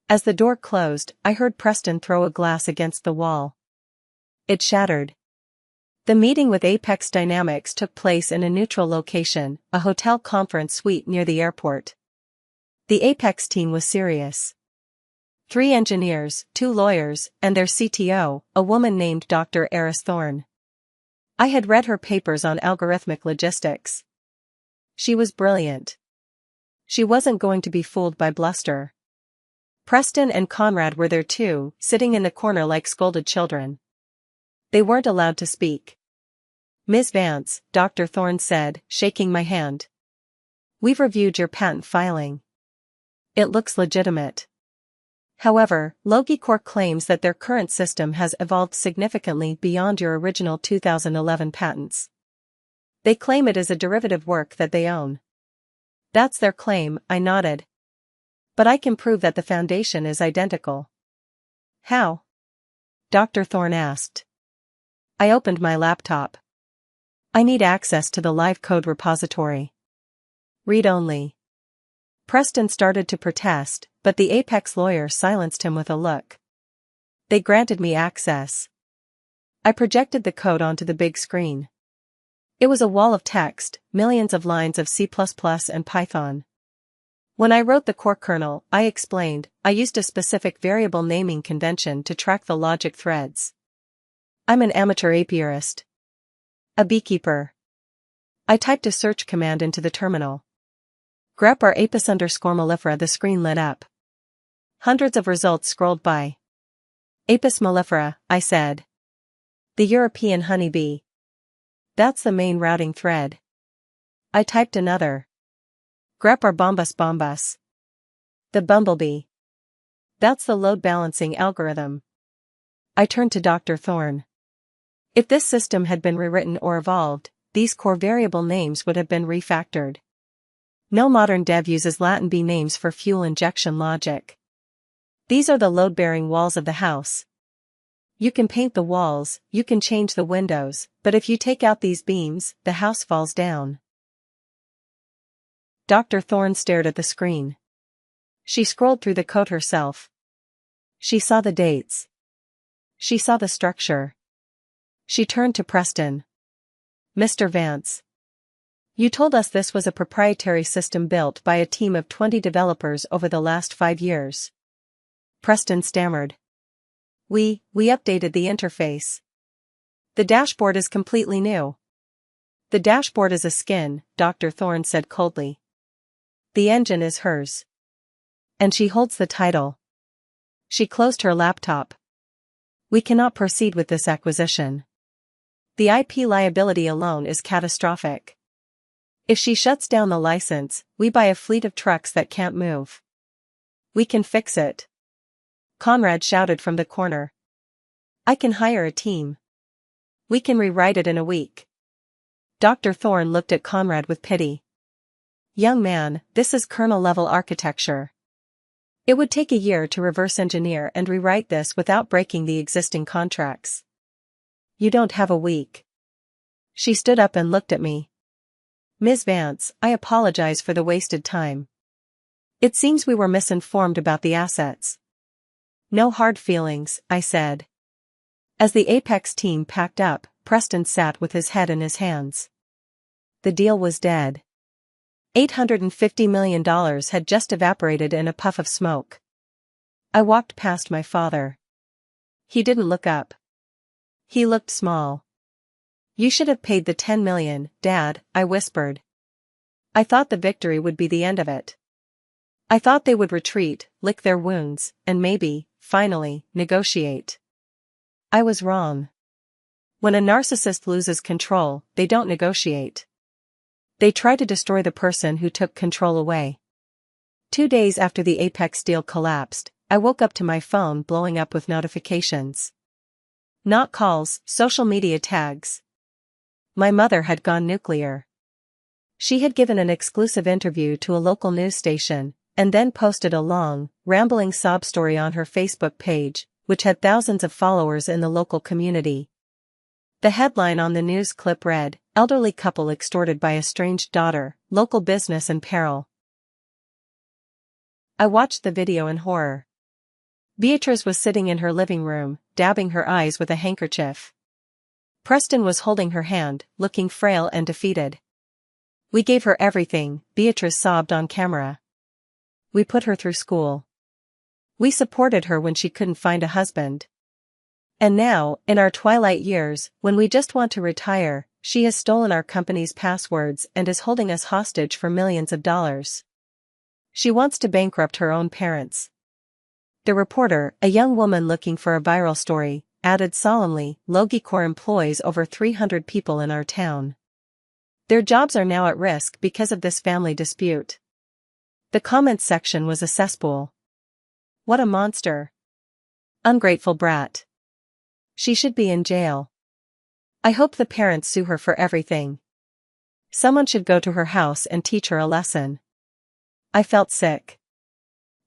As the door closed, I heard Preston throw a glass against the wall. It shattered. The meeting with Apex Dynamics took place in a neutral location, a hotel conference suite near the airport. The Apex team was serious. 3 engineers, 2 lawyers, and their CTO, a woman named Dr. Eris Thorne. I had read her papers on algorithmic logistics. She was brilliant. She wasn't going to be fooled by bluster. Preston and Conrad were there too, sitting in the corner like scolded children. They weren't allowed to speak. Ms. Vance, Dr. Thorne said, shaking my hand. We've reviewed your patent filing. It looks legitimate. However, Logicorp claims that their current system has evolved significantly beyond your original 2011 patents. They claim it is a derivative work that they own. That's their claim, I nodded. But I can prove that the foundation is identical. How? Dr. Thorne asked. I opened my laptop. I need access to the live code repository. Read only. Preston started to protest, but the Apex lawyer silenced him with a look. They granted me access. I projected the code onto the big screen. It was a wall of text, millions of lines of C++ and Python. When I wrote the core kernel, I explained, I used a specific variable naming convention to track the logic threads. I'm an amateur apiarist. A beekeeper. I typed a search command into the terminal. grep our apis _ mellifera. The screen lit up. Hundreds of results scrolled by. Apis mellifera, I said. The European honeybee. That's the main routing thread. I typed another. grep our bombus. The bumblebee. That's the load balancing algorithm. I turned to Dr. Thorne. If this system had been rewritten or evolved, these core variable names would have been refactored. No modern dev uses Latin B names for fuel injection logic. These are the load-bearing walls of the house. You can paint the walls, you can change the windows, but if you take out these beams, the house falls down. Dr. Thorne stared at the screen. She scrolled through the code herself. She saw the dates. She saw the structure. She turned to Preston. Mr. Vance. You told us this was a proprietary system built by a team of 20 developers over the last 5 years. Preston stammered. We updated the interface. The dashboard is completely new. The dashboard is a skin, Dr. Thorne said coldly. The engine is hers. And she holds the title. She closed her laptop. We cannot proceed with this acquisition. The IP liability alone is catastrophic. If she shuts down the license, we buy a fleet of trucks that can't move. We can fix it. Conrad shouted from the corner. I can hire a team. We can rewrite it in a week. Dr. Thorne looked at Conrad with pity. Young man, this is kernel-level architecture. It would take a year to reverse engineer and rewrite this without breaking the existing contracts. You don't have a week. She stood up and looked at me. Ms. Vance, I apologize for the wasted time. It seems we were misinformed about the assets. No hard feelings, I said. As the Apex team packed up, Preston sat with his head in his hands. The deal was dead. $850 million had just evaporated in a puff of smoke. I walked past my father. He didn't look up. He looked small. You should have paid the $10 million, Dad, I whispered. I thought the victory would be the end of it. I thought they would retreat, lick their wounds, and maybe, finally, negotiate. I was wrong. When a narcissist loses control, they don't negotiate. They try to destroy the person who took control away. 2 days after the Apex deal collapsed, I woke up to my phone blowing up with notifications. Not calls, social media tags. My mother had gone nuclear. She had given an exclusive interview to a local news station, and then posted a long, rambling sob story on her Facebook page, which had thousands of followers in the local community. The headline on the news clip read, Elderly couple extorted by estranged daughter, local business in peril. I watched the video in horror. Beatrice was sitting in her living room, dabbing her eyes with a handkerchief. Preston was holding her hand, looking frail and defeated. We gave her everything, Beatrice sobbed on camera. We put her through school. We supported her when she couldn't find a husband. And now, in our twilight years, when we just want to retire, she has stolen our company's passwords and is holding us hostage for millions of dollars. She wants to bankrupt her own parents. The reporter, a young woman looking for a viral story, added solemnly, Logicor employs over 300 people in our town. Their jobs are now at risk because of this family dispute. The comments section was a cesspool. What a monster. Ungrateful brat. She should be in jail. I hope the parents sue her for everything. Someone should go to her house and teach her a lesson. I felt sick.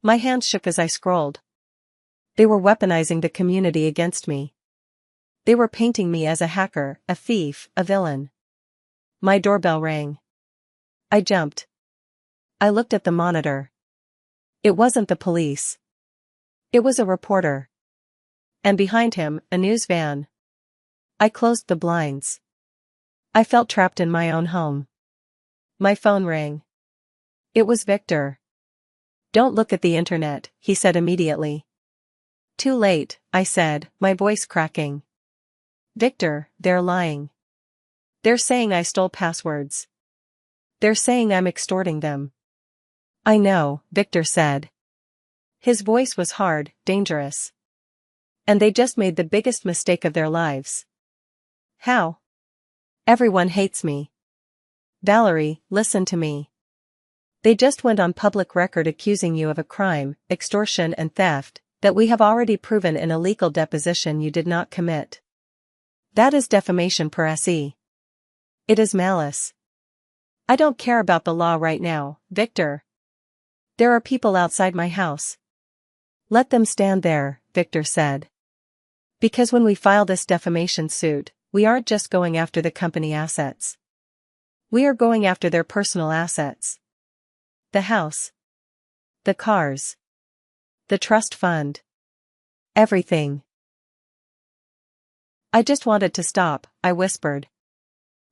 My hands shook as I scrolled. They were weaponizing the community against me. They were painting me as a hacker, a thief, a villain. My doorbell rang. I jumped. I looked at the monitor. It wasn't the police. It was a reporter. And behind him, a news van. I closed the blinds. I felt trapped in my own home. My phone rang. It was Victor. Don't look at the internet, he said immediately. Too late, I said, my voice cracking. Victor, they're lying. They're saying I stole passwords. They're saying I'm extorting them. I know, Victor said. His voice was hard, dangerous. And they just made the biggest mistake of their lives. How? Everyone hates me. Valerie, listen to me. They just went on public record accusing you of a crime, extortion and theft, that we have already proven in a legal deposition you did not commit. That is defamation per se. It is malice. I don't care about the law right now, Victor. There are people outside my house. Let them stand there, Victor said. Because when we file this defamation suit, we aren't just going after the company assets. We are going after their personal assets. The house. The cars. The trust fund. Everything. I just want it to stop, I whispered.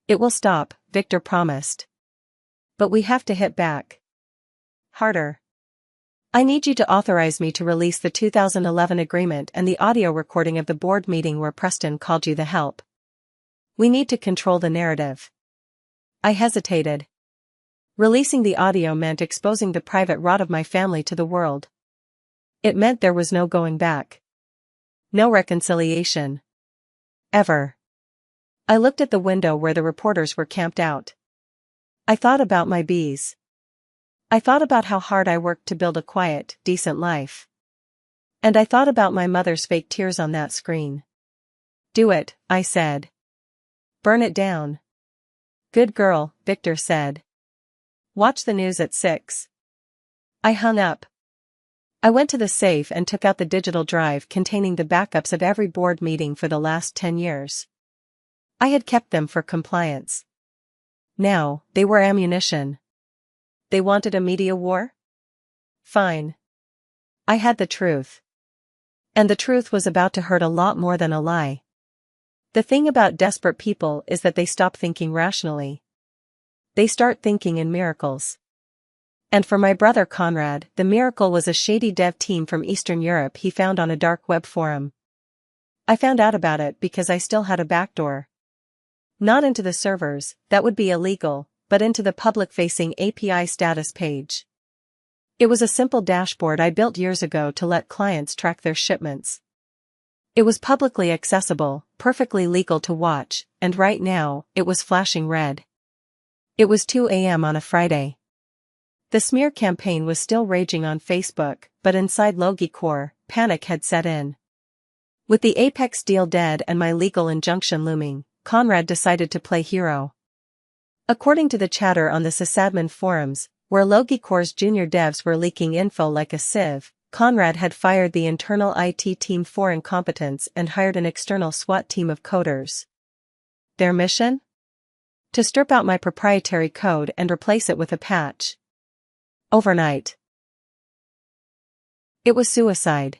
It will stop, Victor promised. But we have to hit back. Harder. I need you to authorize me to release the 2011 agreement and the audio recording of the board meeting where Preston called you the help. We need to control the narrative. I hesitated. Releasing the audio meant exposing the private rot of my family to the world. It meant there was no going back. No reconciliation. Ever. I looked at the window where the reporters were camped out. I thought about my bees. I thought about how hard I worked to build a quiet, decent life. And I thought about my mother's fake tears on that screen. Do it, I said. Burn it down. Good girl, Victor said. Watch the news at 6. I hung up. I went to the safe and took out the digital drive containing the backups of every board meeting for the last 10 years. I had kept them for compliance. Now, they were ammunition. They wanted a media war? Fine. I had the truth. And the truth was about to hurt a lot more than a lie. The thing about desperate people is that they stop thinking rationally. They start thinking in miracles. And for my brother Conrad, the miracle was a shady dev team from Eastern Europe he found on a dark web forum. I found out about it because I still had a backdoor. Not into the servers, that would be illegal, but into the public-facing API status page. It was a simple dashboard I built years ago to let clients track their shipments. It was publicly accessible, perfectly legal to watch, and right now, it was flashing red. It was 2 a.m. on a Friday. The smear campaign was still raging on Facebook, but inside Logicore, panic had set in. With the Apex deal dead and my legal injunction looming, Conrad decided to play hero. According to the chatter on the sysadmin forums, where Logicore's junior devs were leaking info like a sieve, Conrad had fired the internal IT team for incompetence and hired an external SWAT team of coders. Their mission? To strip out my proprietary code and replace it with a patch. Overnight. It was suicide.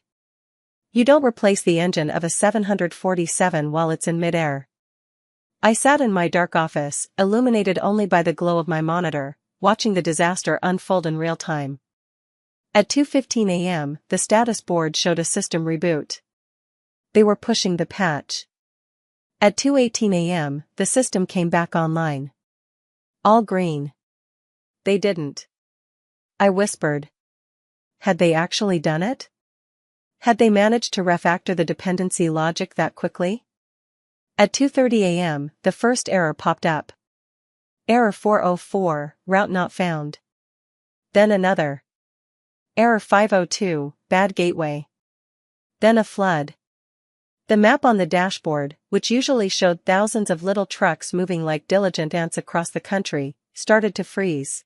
You don't replace the engine of a 747 while it's in midair. I sat in my dark office, illuminated only by the glow of my monitor, watching the disaster unfold in real time. At 2:15 a.m., the status board showed a system reboot. They were pushing the patch. At 2:18 a.m., the system came back online. All green. They didn't. I whispered. Had they actually done it? Had they managed to refactor the dependency logic that quickly? At 2:30 a.m., the first error popped up. Error 404, route not found. Then another. Error 502, bad gateway. Then a flood. The map on the dashboard, which usually showed thousands of little trucks moving like diligent ants across the country, started to freeze.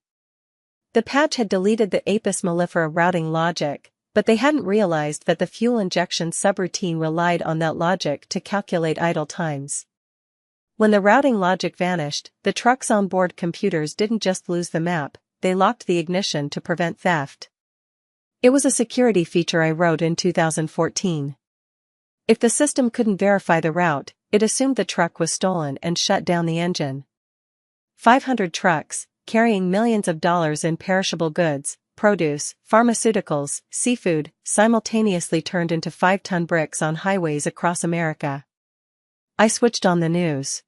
The patch had deleted the Apis mellifera routing logic, but they hadn't realized that the fuel injection subroutine relied on that logic to calculate idle times. When the routing logic vanished, the truck's onboard computers didn't just lose the map, they locked the ignition to prevent theft. It was a security feature I wrote in 2014. If the system couldn't verify the route, it assumed the truck was stolen and shut down the engine. 500 trucks, carrying millions of dollars in perishable goods, produce, pharmaceuticals, seafood, simultaneously turned into 5-ton bricks on highways across America. I switched on the news.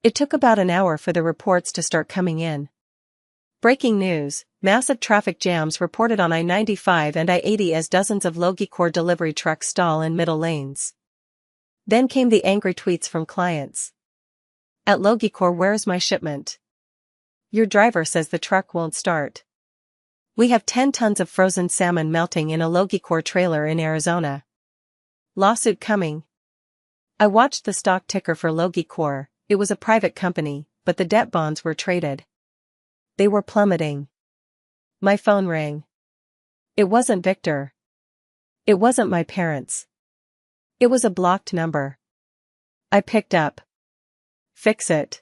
It took about an hour for the reports to start coming in. Breaking news, massive traffic jams reported on I-95 and I-80 as dozens of Logicore delivery trucks stall in middle lanes. Then came the angry tweets from clients. At Logicore, where's my shipment? Your driver says the truck won't start. We have 10 tons of frozen salmon melting in a Logicore trailer in Arizona. Lawsuit coming. I watched the stock ticker for Logicore. It was a private company, but the debt bonds were traded. They were plummeting. My phone rang. It wasn't Victor. It wasn't my parents. It was a blocked number. I picked up. Fix it.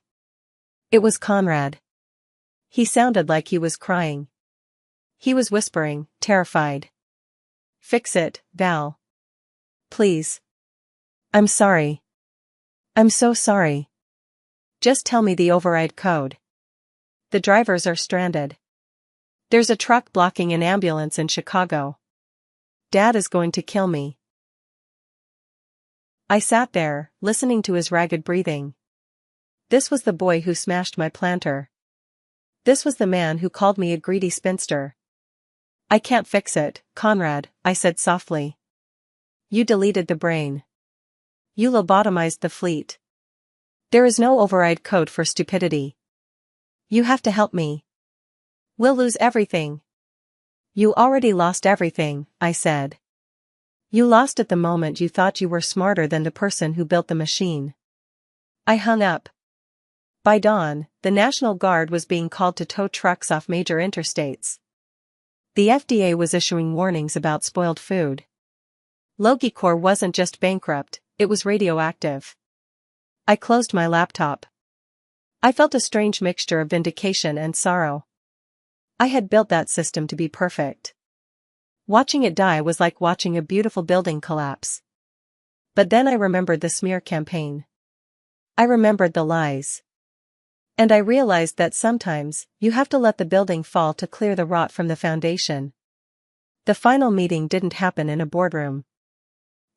It was Conrad. He sounded like he was crying. He was whispering, terrified. Fix it, Val. Please. I'm sorry. I'm so sorry. Just tell me the override code. The drivers are stranded. There's a truck blocking an ambulance in Chicago. Dad is going to kill me. I sat there, listening to his ragged breathing. This was the boy who smashed my planter. This was the man who called me a greedy spinster. I can't fix it, Conrad, I said softly. You deleted the brain. You lobotomized the fleet. There is no override code for stupidity. You have to help me. We'll lose everything. You already lost everything, I said. You lost it the moment you thought you were smarter than the person who built the machine. I hung up. By dawn, the National Guard was being called to tow trucks off major interstates. The FDA was issuing warnings about spoiled food. Logicor wasn't just bankrupt, it was radioactive. I closed my laptop. I felt a strange mixture of vindication and sorrow. I had built that system to be perfect. Watching it die was like watching a beautiful building collapse. But then I remembered the smear campaign. I remembered the lies. And I realized that sometimes, you have to let the building fall to clear the rot from the foundation. The final meeting didn't happen in a boardroom.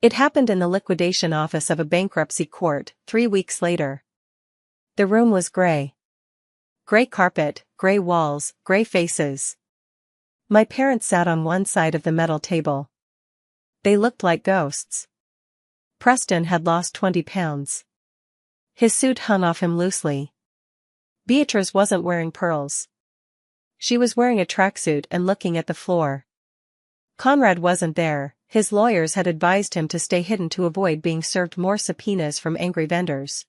It happened in the liquidation office of a bankruptcy court, 3 weeks later. The room was gray. Gray carpet, gray walls, gray faces. My parents sat on one side of the metal table. They looked like ghosts. Preston had lost 20 pounds. His suit hung off him loosely. Beatrice wasn't wearing pearls. She was wearing a tracksuit and looking at the floor. Conrad wasn't there, his lawyers had advised him to stay hidden to avoid being served more subpoenas from angry vendors.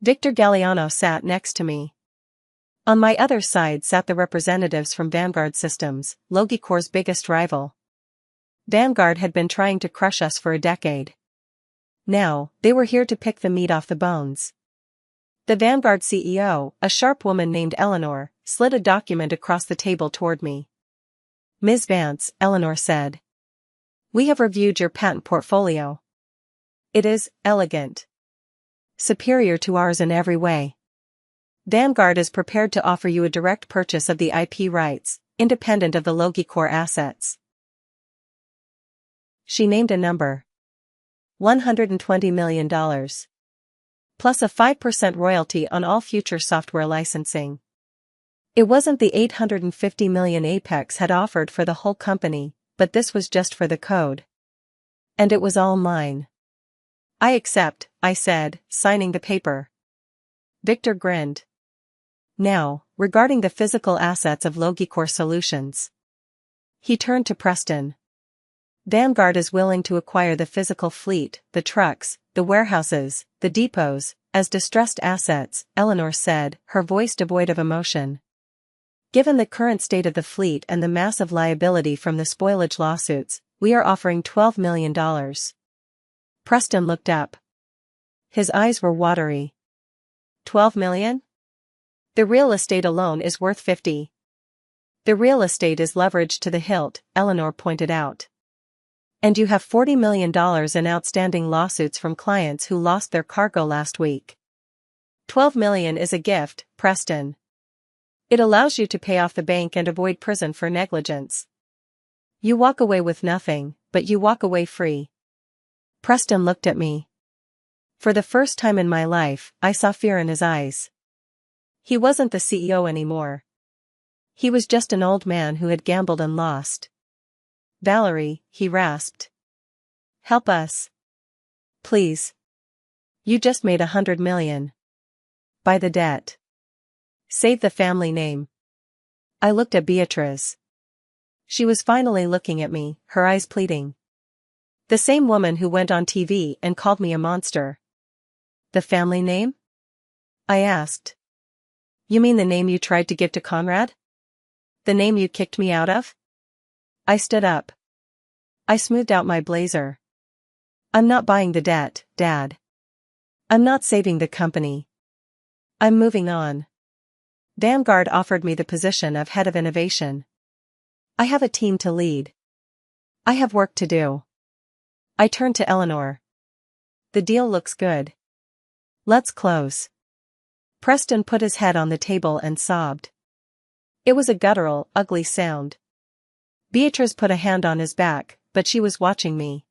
Victor Galliano sat next to me. On my other side sat the representatives from Vanguard Systems, Logicor's biggest rival. Vanguard had been trying to crush us for a decade. Now, they were here to pick the meat off the bones. The Vanguard CEO, a sharp woman named Eleanor, slid a document across the table toward me. Ms. Vance, Eleanor said. We have reviewed your patent portfolio. It is elegant. Superior to ours in every way. Vanguard is prepared to offer you a direct purchase of the IP rights, independent of the Logicor assets. She named a number. $120 million. Plus a 5% royalty on all future software licensing. It wasn't the $850 million Apex had offered for the whole company, but this was just for the code. And it was all mine. I accept, I said, signing the paper. Victor grinned. Now, regarding the physical assets of Logicor Solutions. He turned to Preston. Vanguard is willing to acquire the physical fleet, the trucks, the warehouses, the depots, as distressed assets, Eleanor said, her voice devoid of emotion. Given the current state of the fleet and the massive liability from the spoilage lawsuits, we are offering $12 million. Preston looked up. His eyes were watery. 12 million? The real estate alone is worth 50. The real estate is leveraged to the hilt, Eleanor pointed out. And you have $40 million in outstanding lawsuits from clients who lost their cargo last week. 12 million is a gift, Preston. It allows you to pay off the bank and avoid prison for negligence. You walk away with nothing, but you walk away free. Preston looked at me. For the first time in my life, I saw fear in his eyes. He wasn't the CEO anymore. He was just an old man who had gambled and lost. Valerie, he rasped. Help us. Please. You just made $100 million. Buy the debt. Save the family name. I looked at Beatrice. She was finally looking at me, her eyes pleading. The same woman who went on TV and called me a monster. The family name? I asked. You mean the name you tried to give to Conrad? The name you kicked me out of? I stood up. I smoothed out my blazer. I'm not buying the debt, Dad. I'm not saving the company. I'm moving on. Vanguard offered me the position of head of innovation. I have a team to lead. I have work to do. I turned to Eleanor. The deal looks good. Let's close. Preston put his head on the table and sobbed. It was a guttural, ugly sound. Beatrice put a hand on his back, but she was watching me.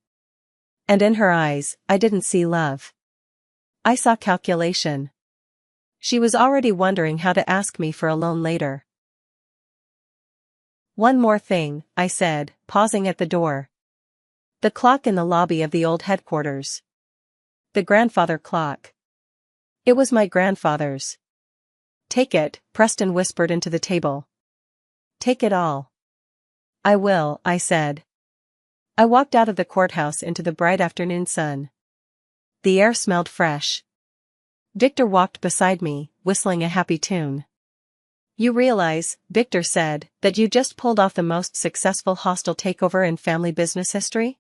And in her eyes, I didn't see love. I saw calculation. She was already wondering how to ask me for a loan later. One more thing, I said, pausing at the door. The clock in the lobby of the old headquarters. The grandfather clock. It was my grandfather's. Take it, Preston whispered into the table. Take it all. I will, I said. I walked out of the courthouse into the bright afternoon sun. The air smelled fresh. Victor walked beside me, whistling a happy tune. You realize, Victor said, that you just pulled off the most successful hostile takeover in family business history?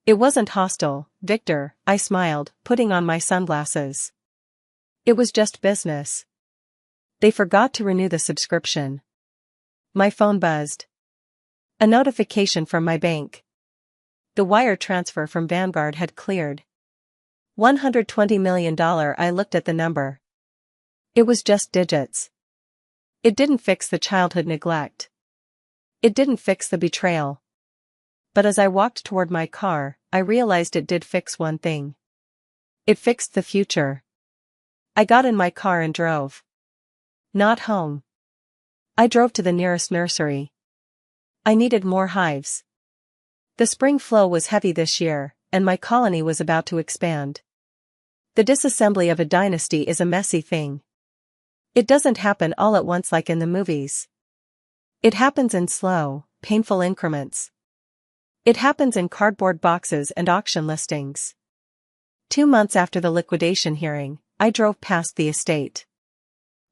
It wasn't hostile, Victor, I smiled, putting on my sunglasses. It was just business. They forgot to renew the subscription. My phone buzzed. A notification from my bank. The wire transfer from Vanguard had cleared. $120 million. I looked at the number. It was just digits. It didn't fix the childhood neglect. It didn't fix the betrayal. But as I walked toward my car, I realized it did fix one thing. It fixed the future. I got in my car and drove. Not home. I drove to the nearest nursery. I needed more hives. The spring flow was heavy this year, and my colony was about to expand. The disassembly of a dynasty is a messy thing. It doesn't happen all at once like in the movies. It happens in slow, painful increments. It happens in cardboard boxes and auction listings. 2 months after the liquidation hearing, I drove past the estate.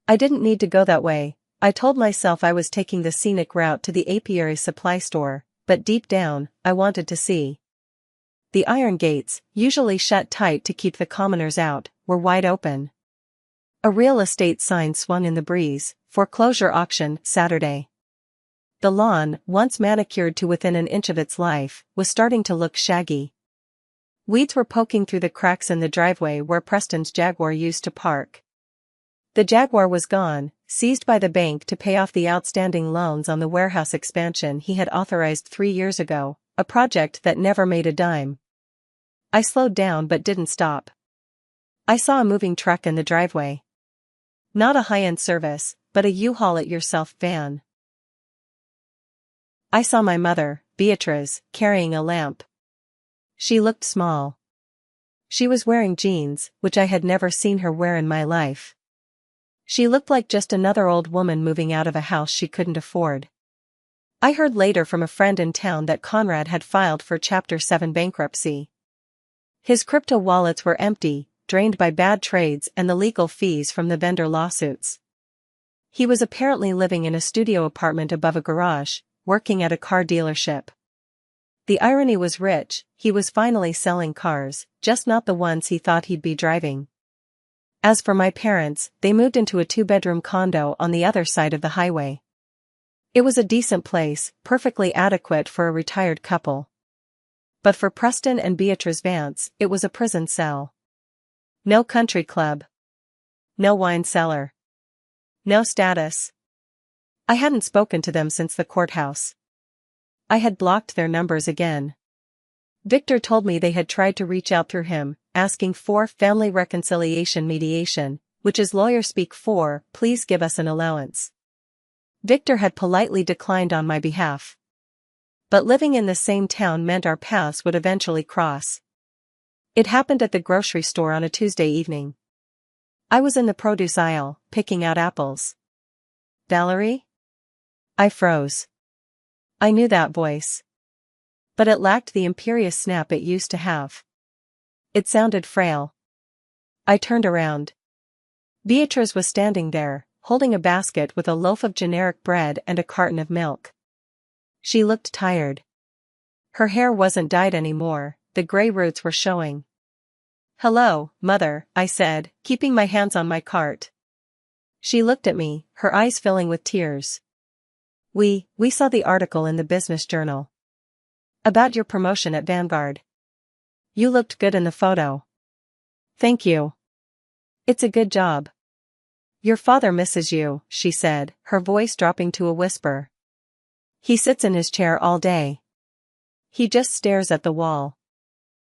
I didn't need to go that way. I told myself I was taking the scenic route to the apiary supply store, but deep down, I wanted to see. The iron gates, usually shut tight to keep the commoners out, were wide open. A real estate sign swung in the breeze, foreclosure auction, Saturday. The lawn, once manicured to within an inch of its life, was starting to look shaggy. Weeds were poking through the cracks in the driveway where Preston's Jaguar used to park. The Jaguar was gone, seized by the bank to pay off the outstanding loans on the warehouse expansion he had authorized 3 years ago, a project that never made a dime. I slowed down but didn't stop. I saw a moving truck in the driveway. Not a high-end service, but a U-Haul-it-yourself van. I saw my mother, Beatrice, carrying a lamp. She looked small. She was wearing jeans, which I had never seen her wear in my life. She looked like just another old woman moving out of a house she couldn't afford. I heard later from a friend in town that Conrad had filed for Chapter 7 bankruptcy. His crypto wallets were empty, drained by bad trades and the legal fees from the vendor lawsuits. He was apparently living in a studio apartment above a garage, working at a car dealership. The irony was rich, he was finally selling cars, just not the ones he thought he'd be driving. As for my parents, they moved into a 2-bedroom condo on the other side of the highway. It was a decent place, perfectly adequate for a retired couple. But for Preston and Beatrice Vance, it was a prison cell. No country club. No wine cellar. No status. I hadn't spoken to them since the courthouse. I had blocked their numbers again. Victor told me they had tried to reach out through him, asking for family reconciliation mediation, which is lawyer speak for, please give us an allowance. Victor had politely declined on my behalf. But living in the same town meant our paths would eventually cross. It happened at the grocery store on a Tuesday evening. I was in the produce aisle, picking out apples. Valerie? I froze. I knew that voice. But it lacked the imperious snap it used to have. It sounded frail. I turned around. Beatrice was standing there, holding a basket with a loaf of generic bread and a carton of milk. She looked tired. Her hair wasn't dyed anymore, the gray roots were showing. Hello, Mother, I said, keeping my hands on my cart. She looked at me, her eyes filling with tears. We saw the article in the business journal. About your promotion at Vanguard. You looked good in the photo. Thank you. It's a good job. Your father misses you, she said, her voice dropping to a whisper. He sits in his chair all day. He just stares at the wall.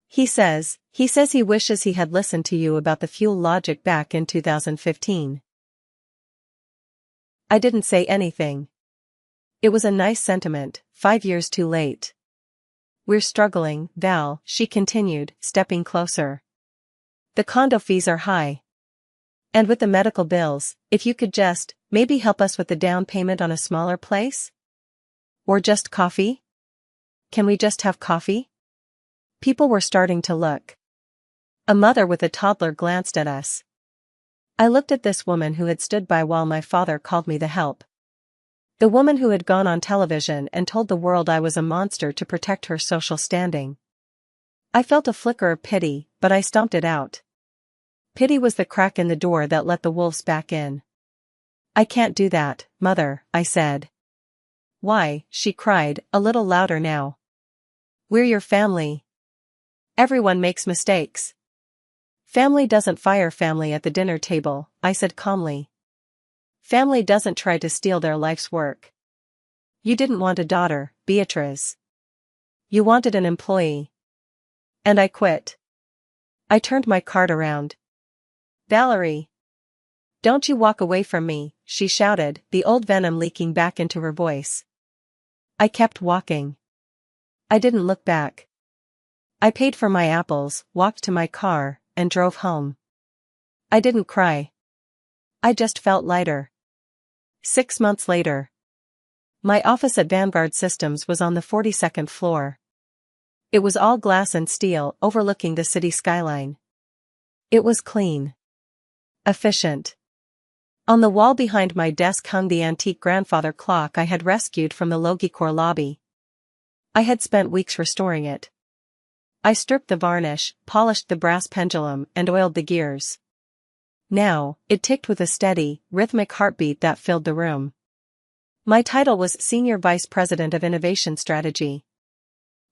He says he wishes he had listened to you about the fuel logic back in 2015. I didn't say anything. It was a nice sentiment, 5 years too late. We're struggling, Val, she continued, stepping closer. The condo fees are high. And with the medical bills, if you could just, maybe help us with the down payment on a smaller place? Or just coffee? Can we just have coffee? People were starting to look. A mother with a toddler glanced at us. I looked at this woman who had stood by while my father called me the help. The woman who had gone on television and told the world I was a monster to protect her social standing. I felt a flicker of pity, but I stomped it out. Pity was the crack in the door that let the wolves back in. I can't do that, Mother, I said. Why, she cried, a little louder now. We're your family. Everyone makes mistakes. Family doesn't fire family at the dinner table, I said calmly. Family doesn't try to steal their life's work. You didn't want a daughter, Beatrice. You wanted an employee. And I quit. I turned my card around. Valerie. Don't you walk away from me, she shouted, the old venom leaking back into her voice. I kept walking. I didn't look back. I paid for my apples, walked to my car, and drove home. I didn't cry. I just felt lighter. 6 months later. My office at Vanguard Systems was on the 42nd floor. It was all glass and steel, overlooking the city skyline. It was clean. Efficient. On the wall behind my desk hung the antique grandfather clock I had rescued from the Logicor lobby. I had spent weeks restoring it. I stripped the varnish, polished the brass pendulum, and oiled the gears. Now, it ticked with a steady, rhythmic heartbeat that filled the room. My title was Senior Vice President of Innovation Strategy.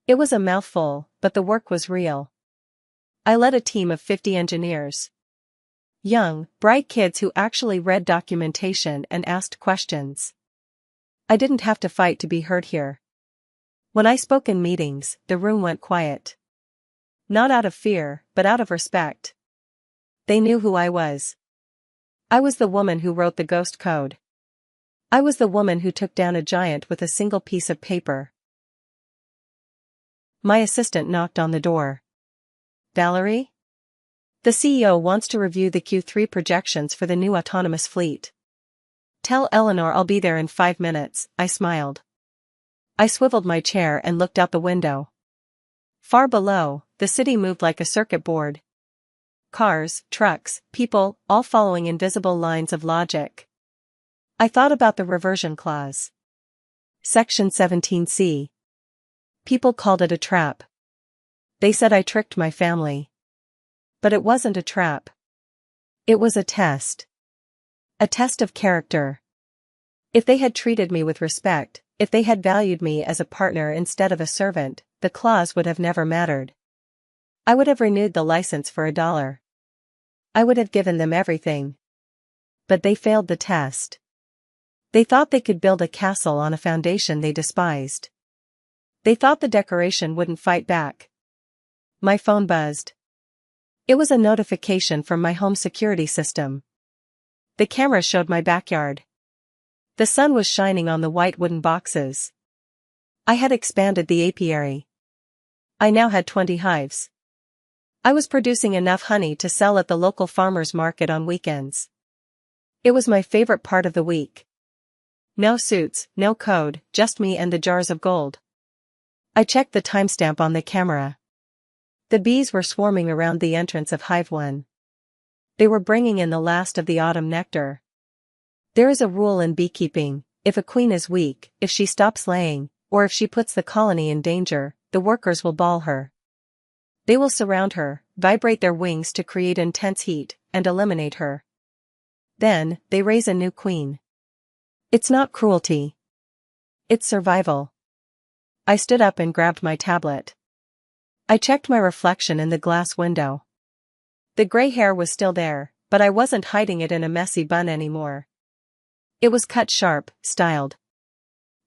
It was a mouthful, but the work was real. I led a team of 50 engineers. Young, bright kids who actually read documentation and asked questions. I didn't have to fight to be heard here. When I spoke in meetings, the room went quiet. Not out of fear, but out of respect. They knew who I was. I was the woman who wrote the ghost code. I was the woman who took down a giant with a single piece of paper. My assistant knocked on the door. Valerie? The CEO wants to review the Q3 projections for the new autonomous fleet. Tell Eleanor I'll be there in 5 minutes, I smiled. I swiveled my chair and looked out the window. Far below, the city moved like a circuit board. Cars, trucks, people, all following invisible lines of logic. I thought about the reversion clause. Section 17C. People called it a trap. They said I tricked my family. But it wasn't a trap. It was a test. A test of character. If they had treated me with respect, if they had valued me as a partner instead of a servant, the clause would have never mattered. I would have renewed the license for $1. I would have given them everything. But they failed the test. They thought they could build a castle on a foundation they despised. They thought the decoration wouldn't fight back. My phone buzzed. It was a notification from my home security system. The camera showed my backyard. The sun was shining on the white wooden boxes. I had expanded the apiary. I now had 20 hives. I was producing enough honey to sell at the local farmers market on weekends. It was my favorite part of the week. No suits, no code, just me and the jars of gold. I checked the timestamp on the camera. The bees were swarming around the entrance of Hive 1. They were bringing in the last of the autumn nectar. There is a rule in beekeeping: if a queen is weak, if she stops laying, or if she puts the colony in danger, the workers will ball her. They will surround her, vibrate their wings to create intense heat, and eliminate her. Then, they raise a new queen. It's not cruelty. It's survival. I stood up and grabbed my tablet. I checked my reflection in the glass window. The gray hair was still there, but I wasn't hiding it in a messy bun anymore. It was cut sharp, styled.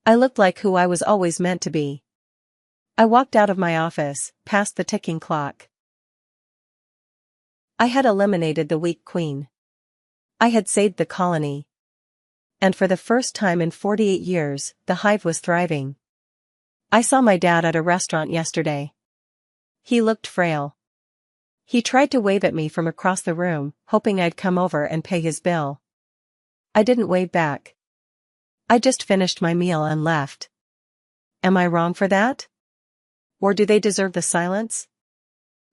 I looked like who I was always meant to be. I walked out of my office, past the ticking clock. I had eliminated the weak queen. I had saved the colony. And for the first time in 48 years, the hive was thriving. I saw my dad at a restaurant yesterday. He looked frail. He tried to wave at me from across the room, hoping I'd come over and pay his bill. I didn't wave back. I just finished my meal and left. Am I wrong for that? Or do they deserve the silence?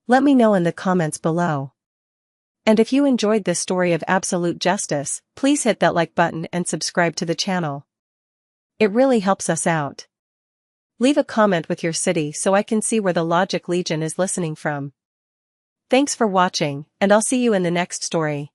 Let me know in the comments below. And if you enjoyed this story of absolute justice, please hit that like button and subscribe to the channel. It really helps us out. Leave a comment with your city so I can see where the Logic Legion is listening from. Thanks for watching, and I'll see you in the next story.